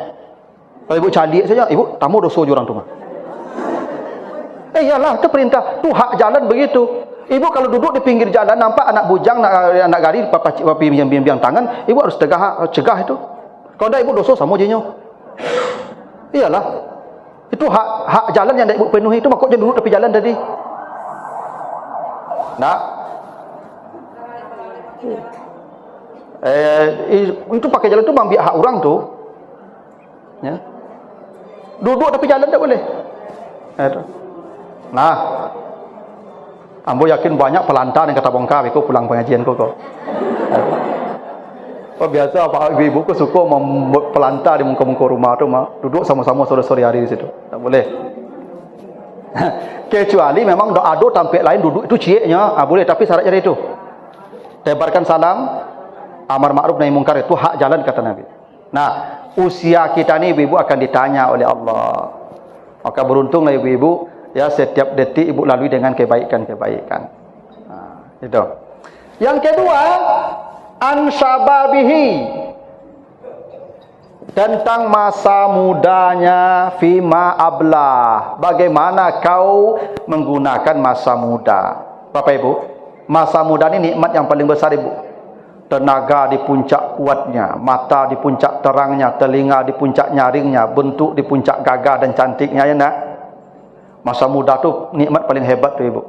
Kalau ibu calik saja, ibu tamu dosa orang tu mah. Iyalah, itu perintah, tu hak jalan begitu. Ibu kalau duduk di pinggir jalan nampak anak bujang, anak gari pacik-pacik biang tangan, ibu harus cegah itu. Kalau ndak ibu dosa sama jenyo. Iyalah. Itu hak jalan yang ndak ibu penuhi itu, makanya duduk tepi jalan tadi. Nah. Itu pakai jalan tu ambil hak orang tu. Ya. Duduk tepi jalan tak boleh. Nah. Ambo yakin banyak pelantar yang kata bongkar ikut pulang pengajian kau. Oh biasa apa ibu ku suka membuat pelantar di muka-muka rumah tu mah duduk sama-sama sore-sore hari di situ. Tak boleh. Kecuali memang dak ada tampil lain duduk itu ciknya, boleh tapi syaratnya itu. Tebarkan salam, amar ma'ruf nahi mungkar itu hak jalan kata Nabi. Nah, usia kita ni ibu-ibu akan ditanya oleh Allah. Maka beruntunglah ibu-ibu, ya, setiap detik ibu lalui dengan kebaikan-kebaikan. Itu. Yang kedua, an syababihi, tentang masa mudanya, fima ablah, bagaimana kau menggunakan masa muda. Bapak Ibu, masa muda ini nikmat yang paling besar ibu. Tenaga di puncak kuatnya, mata di puncak terangnya, telinga di puncak nyaringnya, bentuk di puncak gagah dan cantiknya, ya nak? Masa muda tu nikmat paling hebat tu ibu.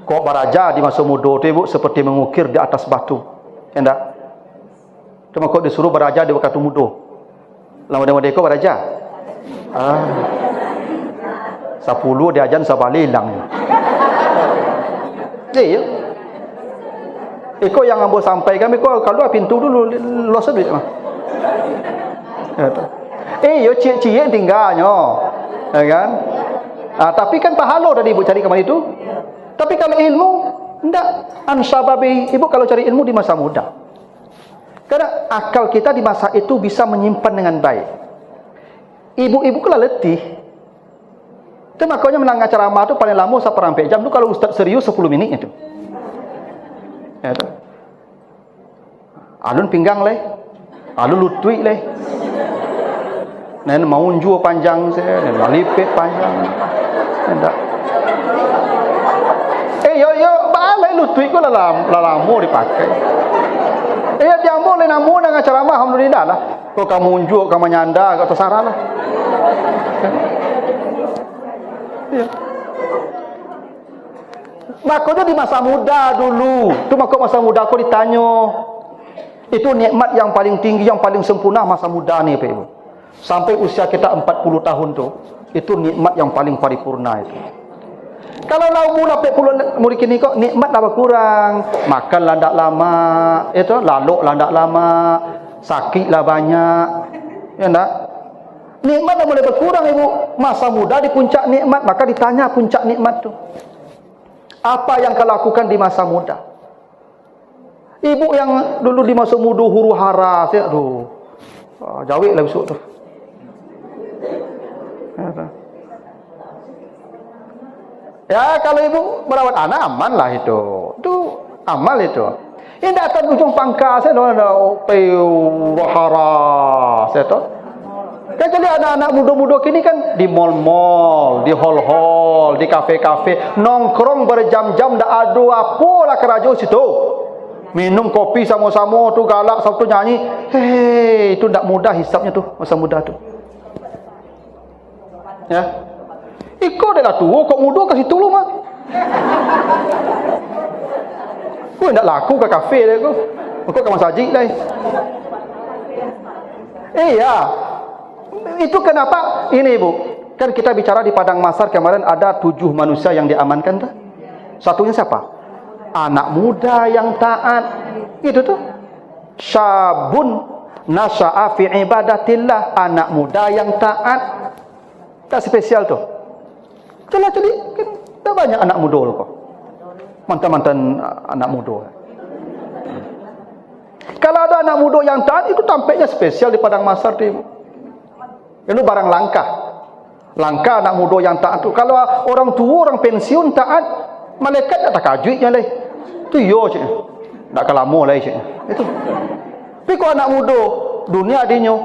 Kok baraja di masa muda tu ibu seperti mengukir di atas batu, ya tak? Cuma kok disuruh baraja di waktu muda, lama-lama dia kok baraja. 10 dia ajan sabali hilang. Ya. Iko yang ambo sampaikan, iko kalau pintu dulu los duit mah. Yo cie-cie tinggalnya, ya kan? Tapi kan pahala tadi ibu cari kemana itu. Tapi kalau ilmu, enggak. Ansababi, ibu kalau cari ilmu di masa muda. Karena akal kita di masa itu bisa menyimpan dengan baik. Ibu-ibu kalau letih, itu makanya menang ceramah itu paling lama sampai jam. Itu kalau ustaz serius 10 minit itu. Ya, tu. Alun pinggang leh, alun lutui leh. Nen maunju panjang saya, nen malipet panjang. Enggak. Yo balai lutui ko lalamu dipakai. Dia boleh namu dengan ceramah alhamdulillah lah. Kau kamu unjuk, kamu nyanda, kau terserah lah. Ya. Makanya di masa muda dulu, tu masa muda aku ditanya, itu nikmat yang paling tinggi, yang paling sempurna masa muda ni, Pak Ibu. Sampai usia kita 40 tahun tu, itu nikmat yang paling paripurna itu. Kalau lau mula 40 murid kini kok nikmat dah berkurang, makan lah ndak lama, itu laluk lah ndak lama, sakit lah banyak, ya ndak? Nikmat dah mulai berkurang ibu. Masa muda di puncak nikmat, maka ditanya puncak nikmat tu. Apa yang kau lakukan di masa muda? Ibu yang dulu di masa muda huru hara, saya aduh, jawik lah besok tu. Ya kalau ibu merawat anak aman lah itu amal itu. Ini datang ujung pangkal saya ada peu hara, saya tahu. Kan jadi anak-anak muda-muda kini kan di mall-mall, di hall-hall, di kafe-kafe, nongkrong berjam-jam dak ada apalah kerajo situ. Minum kopi sama-sama tu galak satu nyanyi. Hei, itu ndak mudah hisapnya tu masa muda tu. Ya. Iko dah tua kok muda ke situ lu mah. Kau ndak laku ke kafe dah kau. Kau ke masjid dah. Iya. Itu kenapa ini ibu, kan kita bicara di Padang Masar kemarin ada 7 manusia yang diamankan tuh. Satunya siapa? Anak muda yang taat. Itu tuh syabun nasha'a fi ibadatillah, anak muda yang taat. Tak spesial tuh. Itulah jadi kan tak banyak anak muda loh kok. Mantan-mantan anak muda. Kalau ada anak muda yang taat itu tampaknya spesial di Padang Masar tuh ibu. Itu barang langka. Langka anak muda yang taat tu. Kalau orang tua, orang pensiun taat, malaikat tak kajuitnya leh. Tu yo cik. Tak kalamo leh cik. Itu. Tapi kalau anak muda dunia adinyo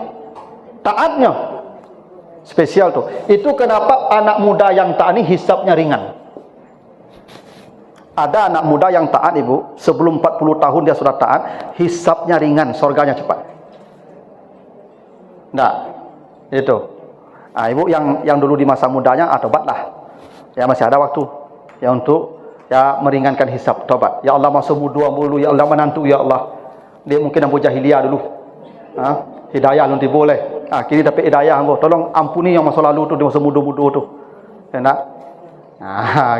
taatnya spesial tu. Itu kenapa anak muda yang taat ni hisapnya ringan. Ada anak muda yang taat ibu, sebelum 40 tahun dia sudah taat, hisapnya ringan, surganya cepat. Nah, itu. Ibu yang dulu di masa mudanya, tobatlah. Ya masih ada waktu. Ya untuk ya meringankan hisap, tobat. Ya Allah masa muda mulu, ya Allah menantu, ya Allah. Dia mungkin ambo jahiliyah dulu. Hidayah nanti boleh. Kini dapat hidayah ambo. Tolong ampuni yang masa lalu tu, di masa muda-muda tu. Ya nak?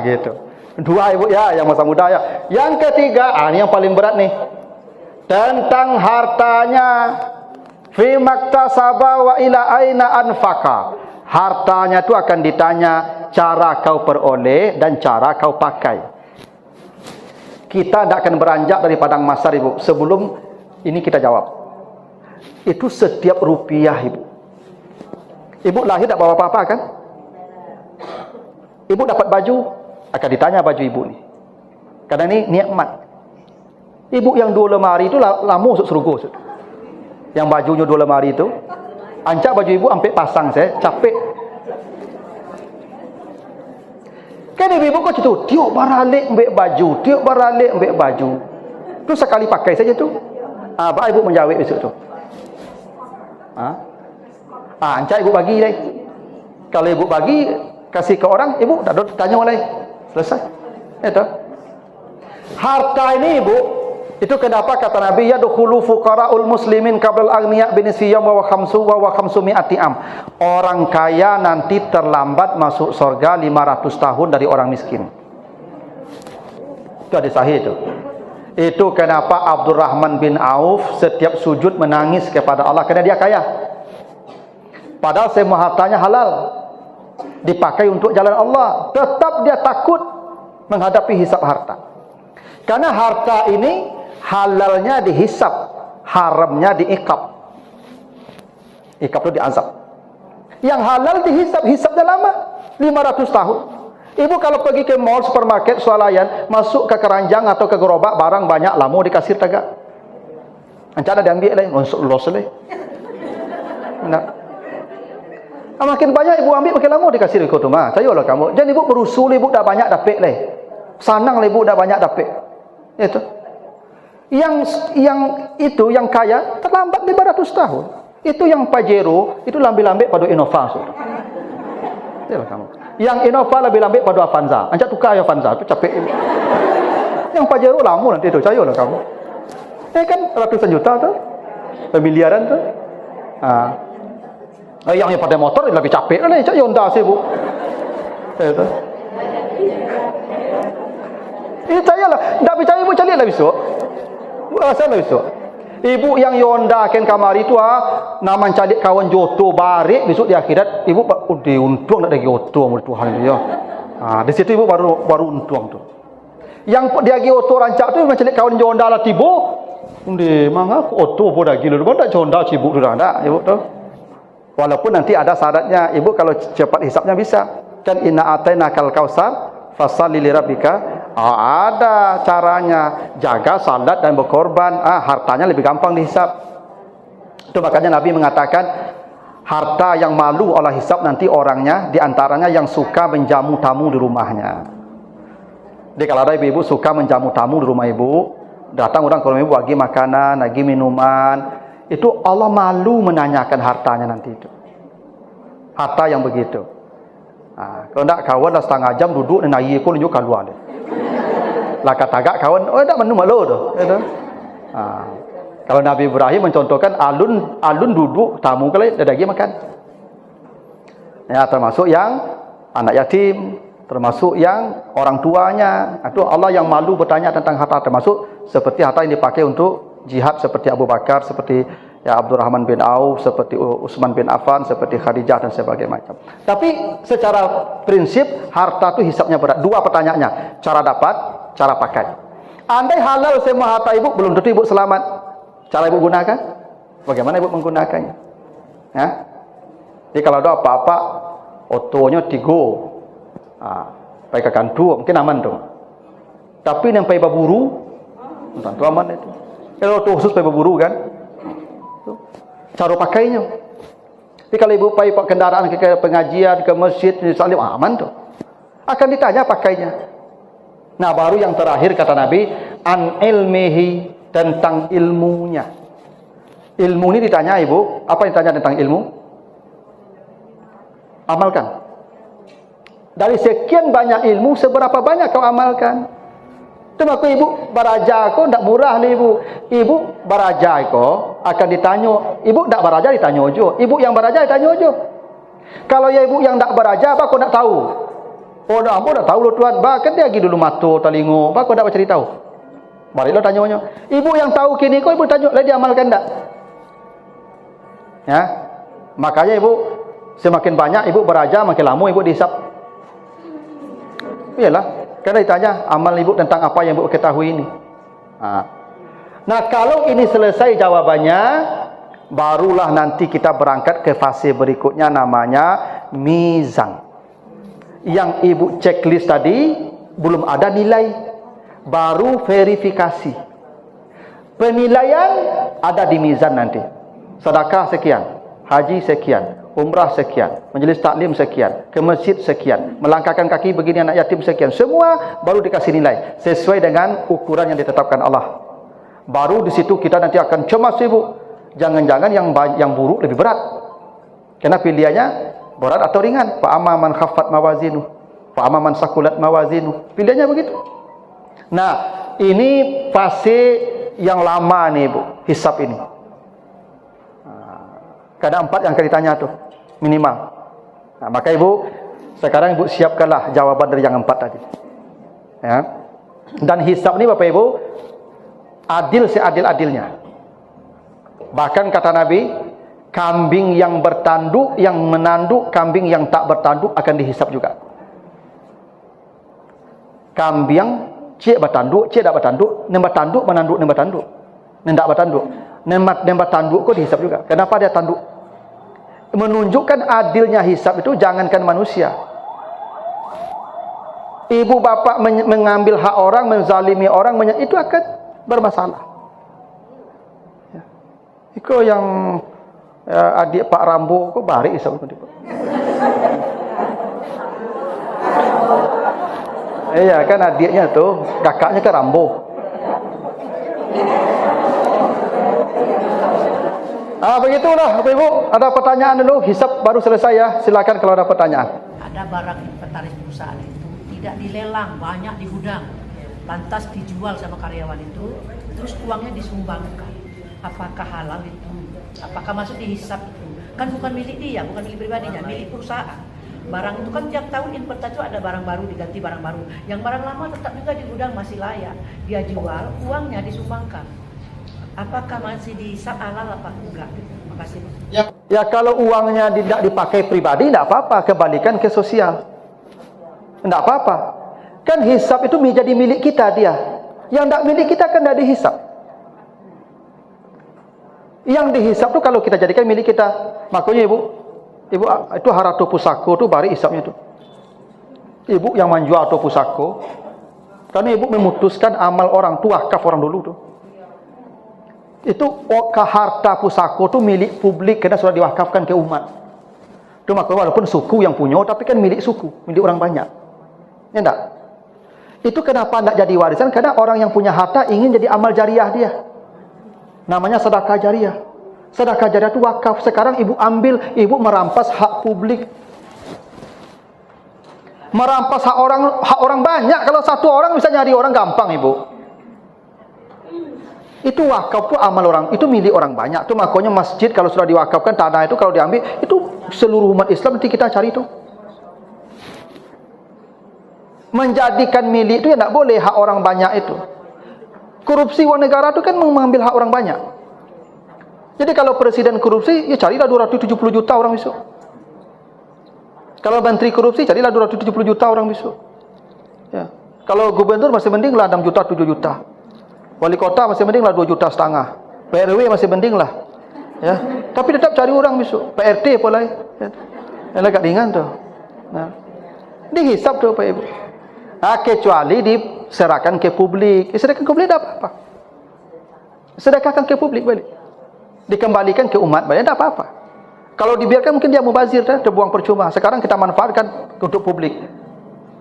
Gitu. 2 ibu ya, yang masa muda ya. Yang ketiga, ini yang paling berat nih. Tentang hartanya. Fi maktasaba wa ila aina anfaqa. Hartanya itu akan ditanya cara kau peroleh dan cara kau pakai. Kita tidak akan beranjak dari Padang Masar ibu sebelum ini kita jawab. Itu setiap rupiah ibu. Ibu lahir tak bawa apa-apa kan? Ibu dapat baju, akan ditanya baju ibu ni. Karena ni nikmat. Ibu yang 2 lemari itu lama masuk surga. Yang bajunya 2 lemari itu, ancak baju ibu sampai pasang saya, capek. Kan ibu kau tu, tiup baralik ambil baju, tiup baralik ambil baju. Tu sekali pakai saja tu. Bapak ibu menjawab besok tu. Ancak ibu bagi deh. Kalau ibu bagi kasih ke orang, ibu tak ada tanya oleh. Selesai. Itu. Harta ini ibu, itu kenapa kata Nabi yadkhulu fuqaraul muslimin qabla al-aghniya binisfiyam wa khamsumi'ati am. Orang kaya nanti terlambat masuk surga 500 tahun dari orang miskin. Itu hadis sahih itu. Itu kenapa Abdurrahman bin Auf setiap sujud menangis kepada Allah karena dia kaya. Padahal semua hartanya halal, dipakai untuk jalan Allah, tetap dia takut menghadapi hisab harta. Karena harta ini halalnya dihisab, haramnya diikab. Ikab itu diazab. Yang halal dihisab, hisabnya lama, 500 tahun. Ibu kalau pergi ke mall, supermarket, swalayan, masuk ke keranjang atau ke gerobak, barang banyak, lama dikasir tegak. Ancak ada diambil lah, los lah. Makin banyak ibu ambil, makin lama dikasir ikut rumah. Sayolah kamu. Jangan ibu berusul, ibu dah banyak dapat lah. Sanang lah ibu dah banyak dapat. Itu. Yang kaya terlambat 500 tahun. Itu yang Pajero itu lambi-lambi pada Innova. Itulah kamu. Yang Innova lebih lambi pada Avanza. Ancak tukar ya Avanza tu capek. Yang Pajero lama nanti tu. Cayolah kamu. Kan ratusan juta tu. Miliaran tu. Yang pada motor lebih capek lah. Cak Honda sih bu. Itu. Cayolah. Tak percaya ibu cari lah besok. Asal lah besok. Ibu yang Honda ken kamari tu nama cari kawan joto barik besok di akhirat ibu untung nak lagi joto sama Tuhan dia. Di situ ibu baru untung tu. Yang dia lagi joto rancak tu macam kawan Honda lah tibo. Undi mangga aku joto pun lagi lu tak Honda cibuk tu dah ibu tu. Walaupun nanti ada syaratnya ibu kalau cepat hisapnya bisa. Kan inna atainakal kausar fasalli lirabbika. Ada caranya, jaga salat dan berkorban, hartanya lebih gampang dihisap. Itu makanya Nabi mengatakan harta yang malu Allah hisap nanti orangnya diantaranya yang suka menjamu tamu di rumahnya. Jadi kalau ada ibu-ibu suka menjamu tamu di rumah ibu, datang orang ke rumah ibu bagi makanan, bagi minuman, itu Allah malu menanyakan hartanya nanti itu. Harta yang begitu. Kalau tak kawan dah setengah jam duduk dan air pun tunjuk keluar dia. Lah kata kawan, tak menu malu tu. Kalau Nabi Ibrahim mencontohkan alun duduk tamu kali dah lagi makan. Ya, termasuk yang anak yatim, termasuk yang orang tuanya. Itu Allah yang malu bertanya tentang harta, termasuk seperti harta yang dipakai untuk jihad seperti Abu Bakar, seperti Abdurrahman bin Auf, seperti Utsman bin Affan, seperti Khadijah dan sebagainya macam. Tapi secara prinsip harta itu hisapnya berat. 2 pertanyaannya, cara dapat, cara pakai. Andai halal semua harta ibu, belum tentu ibu selamat. Cara ibu gunakan, bagaimana ibu menggunakannya? Ya? Jadi kalau ada apa-apa, otonya 3, pakai kantu, mungkin aman tu. Tapi yang pakai baburu, tentu aman itu. Kalau oto khusus pakai baburu kan, cara pakainya. Tapi kalau ibu pakai kendaraan ke pengajian, ke masjid, salim, aman tu. Akan ditanya pakainya. Nah, baru yang terakhir kata Nabi, an ilmihi, tentang ilmunya. Ilmu ini ditanya ibu, apa yang ditanya tentang ilmu? Amalkan. Dari sekian banyak ilmu, seberapa banyak kau amalkan? Itu maka ibu baraja kau tak murah ni ibu. Ibu baraja kau akan ditanya. Ibu tak baraja ditanya ojo. Ibu yang baraja ditanya ojo. Kalau ya ibu yang tak baraja, apa kau tak tahu? Oh, dah apa dah tahu lo tuan. Bahkan dia pergi dulu mata telingo. Apa kau tak cari tahu? Baliklah tanya-tanya. Ibu yang tahu kini kau ibu tanya, lah dia amalkan tak? Ya. Makanya ibu semakin banyak ibu beraja, makin lama ibu dihisap. Iyalah. Karena ditanya amal ibu tentang apa yang ibu ketahui ini. Nah, kalau ini selesai jawabannya, barulah nanti kita berangkat ke fase berikutnya, namanya mizan. Yang ibu checklist tadi belum ada nilai, baru verifikasi. Penilaian ada di mizan nanti. Sedekah sekian, haji sekian, umrah sekian, majlis taklim sekian, ke masjid sekian, melangkahkan kaki begini anak yatim sekian. Semua baru dikasih nilai sesuai dengan ukuran yang ditetapkan Allah. Baru di situ kita nanti akan cemas ibu. Jangan-jangan yang buruk lebih berat. Karena pilihannya berat atau ringan. Fa amma man khaffat mawazinu, fa amma man sakulat mawazinu. Pilihannya begitu. Nah, ini fase yang lama nih, Bu, hisab ini. Ada 4 yang akan ditanya tuh, minimal. Nah, maka Ibu, sekarang Ibu siapkanlah jawaban dari yang 4 tadi. Ya. Dan hisab ini Bapak Ibu, adil seadil-adilnya. Bahkan kata Nabi, kambing yang bertanduk, yang menanduk, kambing yang tak bertanduk akan dihisab juga. Kambing cik bertanduk, cik tak bertanduk, nem bertanduk, menanduk, nem bertanduk. Nem tak bertanduk. Nem bertanduk kok dihisab juga. Kenapa dia tanduk? Menunjukkan adilnya hisab itu jangankan manusia. Ibu bapak mengambil hak orang, menzalimi orang, itu akan bermasalah. Ya. Itu yang adik Pak Rambo kok barik hisab itu. Iya kan adiknya tuh, kakaknya kan Rambo. Begitulah Bapak Ibu, ada pertanyaan dulu, hisab baru selesai ya. Silakan kalau ada pertanyaan. Ada barang inventaris perusahaan itu tidak dilelang, banyak di gudang. Lantas dijual sama karyawan itu, terus uangnya disumbangkan. Apakah halal itu? Apakah masuk dihisab itu? Kan bukan milik dia, bukan milik pribadinya, milik perusahaan. Barang itu kan tiap tahun inventaris itu ada barang baru diganti barang baru. Yang barang lama tetap juga di gudang masih layak. Dia jual, uangnya disumbangkan. Apakah masih dihisab halal apa enggak? Terima kasih. Ya kalau uangnya tidak dipakai pribadi tidak apa-apa, kembalikan ke sosial. Tidak apa-apa. Kan hisab itu menjadi milik kita dia. Yang tidak milik kita kan tidak dihisab. Yang dihisab itu kalau kita jadikan milik kita. Makanya Ibu itu haratu pusako itu bari hisabnya itu. Ibu yang menjual atau pusako, karena Ibu memutuskan amal orang tu, wakaf orang dulu tuh. Itu harta pusako itu milik publik karena sudah diwakafkan ke umat. Itu makanya walaupun suku yang punya, tapi kan milik suku, milik orang banyak. Ya enggak? Itu kenapa enggak jadi warisan? Karena orang yang punya harta ingin jadi amal jariah dia. Namanya sedekah jariah. Sedekah jariah itu wakaf. Sekarang Ibu ambil, Ibu merampas hak publik. Merampas hak orang banyak. Kalau satu orang bisa nyari orang gampang, Ibu. Itu wakaf itu amal orang, itu milik orang banyak. Itu makanya masjid kalau sudah diwakafkan, tanah itu kalau diambil, itu seluruh umat Islam nanti kita cari itu. Menjadikan milik itu ya tidak boleh hak orang banyak itu. Korupsi uang negara itu kan mengambil hak orang banyak. Jadi kalau presiden korupsi, ya carilah 270 juta orang besok. Kalau menteri korupsi, carilah 270 juta orang besok. Ya. Kalau gubernur masih mending lah 6 juta, 7 juta. Wali kota masih mending lah 2,5 juta. PRW masih mending lah. Ya. Tapi tetap cari orang besok. PRT pula. Ya. Yang agak ringan tuh. Nah. Dihisab tuh Pak Ibu. Nah, kecuali diserahkan ke publik. Serahkan ke publik tidak apa-apa. Sedekahkan ke publik balik. Dikembalikan ke umat balik tidak apa-apa. Kalau dibiarkan mungkin dia mubazir, terbuang percuma. Sekarang kita manfaatkan untuk publik.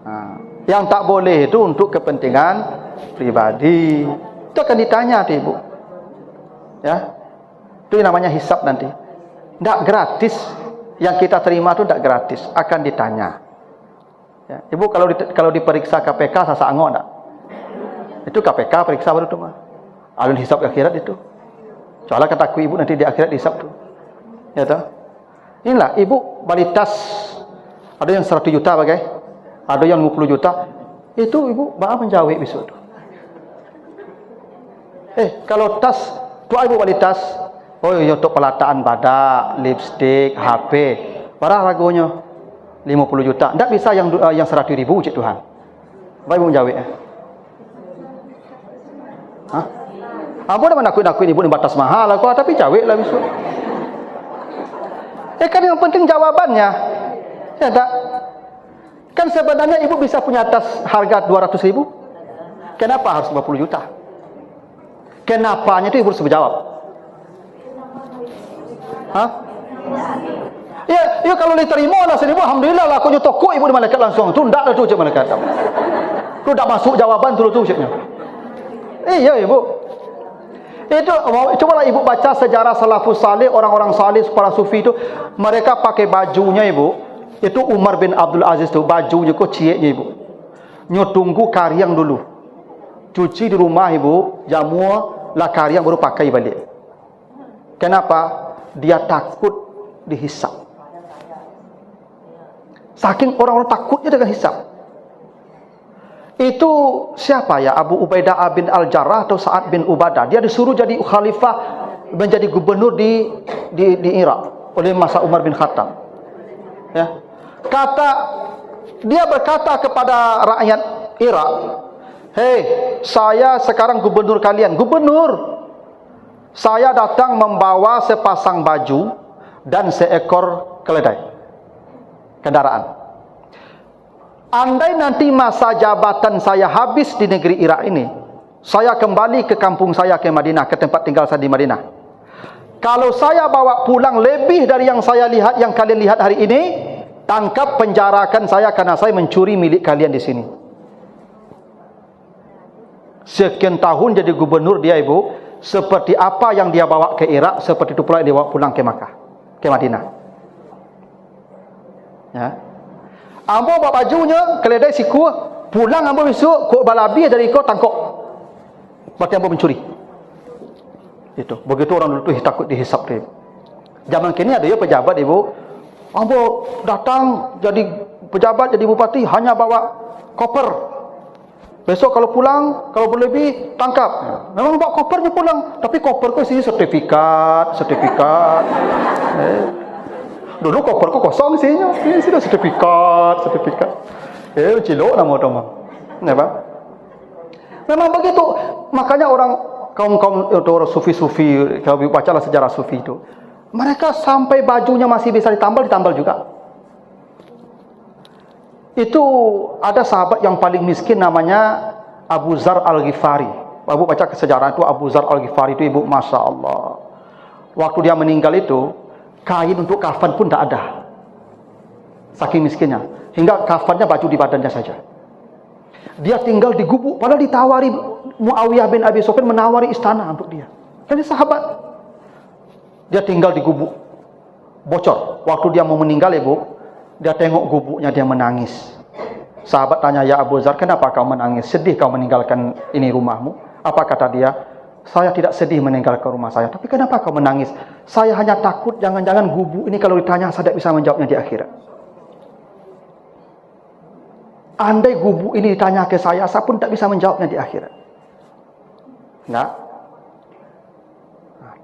Nah. Yang tak boleh itu untuk kepentingan pribadi. Itu akan ditanya tuh Ibu. Ya. Itu yang namanya hisab nanti. Tidak gratis. Yang kita terima itu tidak gratis, akan ditanya. Ya. Ibu kalau diperiksa KPK sasa angok enggak? Itu KPK periksa baru itu mah. Alun hisab akhirat itu. Soalnya kataku Ibu nanti di akhirat hisab tuh. Ya toh? Inilah Ibu balik tas. Ada yang 100 juta bagai. Ada yang 50 juta. Itu Ibu bakal menjawab besok tuh. Kalau tas, tu Ibu balik tas. Oh iya untuk pelataan badak, lipstik, HP. Berapa harganya? 50 juta. Tak bisa yang 100 ribu cik Tuhan. Baik Ibu menjawab ya. Hah? Ambo dah nakut-nakut ibu ni batas mahal aku, tapi cawek lah besok. Kan yang penting jawabannya. Ya tak? Kan sebenarnya ibu bisa punya atas harga 200.000. Kenapa harus 50 juta? Kenapanya itu ibu harus berjawab. Hah? Ya kalau diterima lah 1.000, alhamdulillah lah aku toko ibu di malaikat langsung. Tu ndak lah tu cik malaikat. Tu ndak masuk jawaban tu ciknya. Iya ibu. Itu cobalah ibu baca sejarah salafus salih, orang-orang salih para sufi itu, mereka pakai bajunya ibu. Itu Umar bin Abdul Aziz tu bajunya kok cieknya ibu. Nyo tunggu karyang dulu. Cuci di rumah ibu, jamu lah karyang baru pakai balik. Kenapa? Dia takut dihisap. Saking orang-orang takutnya dengan hisap. Itu siapa ya? Abu Ubaidah bin Al-Jarrah atau Sa'ad bin Ubadah. Dia disuruh jadi khalifah, menjadi gubernur di Irak oleh masa Umar bin Khattab. Ya. Dia berkata kepada rakyat Irak, "Hei, saya sekarang gubernur kalian. Gubernur, saya datang membawa sepasang baju dan seekor keledai, kendaraan. Andai nanti masa jabatan saya habis di negeri Irak ini, saya kembali ke kampung saya, ke Madinah, ke tempat tinggal saya di Madinah. Kalau saya bawa pulang lebih dari yang saya lihat, yang kalian lihat hari ini, tangkap, penjarakan saya karena saya mencuri milik kalian di sini." Sekian tahun jadi gubernur dia ibu, seperti apa yang dia bawa ke Irak, seperti itu pula yang dia bawa pulang ke Makkah, ke Madinah. Ya. Ambo bawa bajunya, keledai siku, pulang ambo besok, kok balabi dari kau tangkap. Berarti ambo mencuri. Itu. Begitu orang dulu tu takut dihisap dia. Zaman kini ada ya pejabat ibu, ambo datang jadi pejabat, jadi bupati, hanya bawa koper. Besok kalau pulang, kalau berlebih, tangkap. Memang bawa kopernya pulang, tapi koper kau isi sertifikat. Dulu koper kau kosong isinya, ini sudah sertifikat. Cilok nama teman. Nampak? Memang begitu. Makanya kaum orang sufi-sufi, kalau bacalah sejarah sufi itu, mereka sampai bajunya masih bisa ditambal juga. Itu ada sahabat yang paling miskin namanya Abu Zar Al-Ghifari. Ibu baca ke sejarah itu, Abu Zar Al-Ghifari itu ibu, Masya Allah. Waktu dia meninggal itu, kain untuk kafan pun tak ada. Saking miskinnya. Hingga kafannya baju di badannya saja. Dia tinggal di gubuk. Padahal ditawari, Muawiyah bin Abi Sufyan menawari istana untuk dia. Kan dia sahabat. Dia tinggal di gubuk. Bocor. Waktu dia mau meninggal ibu, dia tengok gubuknya, dia menangis. Sahabat tanya, "Ya Abu Zar, kenapa kau menangis? Sedih kau meninggalkan ini rumahmu?" Apa kata dia? "Saya tidak sedih meninggalkan rumah saya. Tapi kenapa kau menangis? Saya hanya takut jangan-jangan gubuk ini kalau ditanya saya tidak bisa menjawabnya di akhirat. Andai gubuk ini ditanya ke saya pun tak bisa menjawabnya di akhirat." Nah,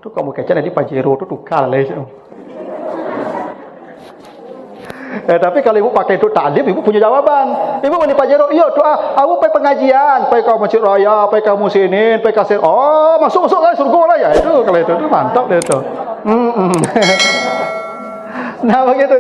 tu kamu kecil nanti Pajero tu tukar lah. Tapi kalau ibu pakai itu taklim, ibu punya jawaban. Ibu mandi Pajero, iya tu aku pergi pengajian, pergi ke Masjid Raya, pergi ke Musinin, pergi ke Sir. Oh, masuk lah surga lah ya. Itu kalau itu mantap dia tu. Nah begitu.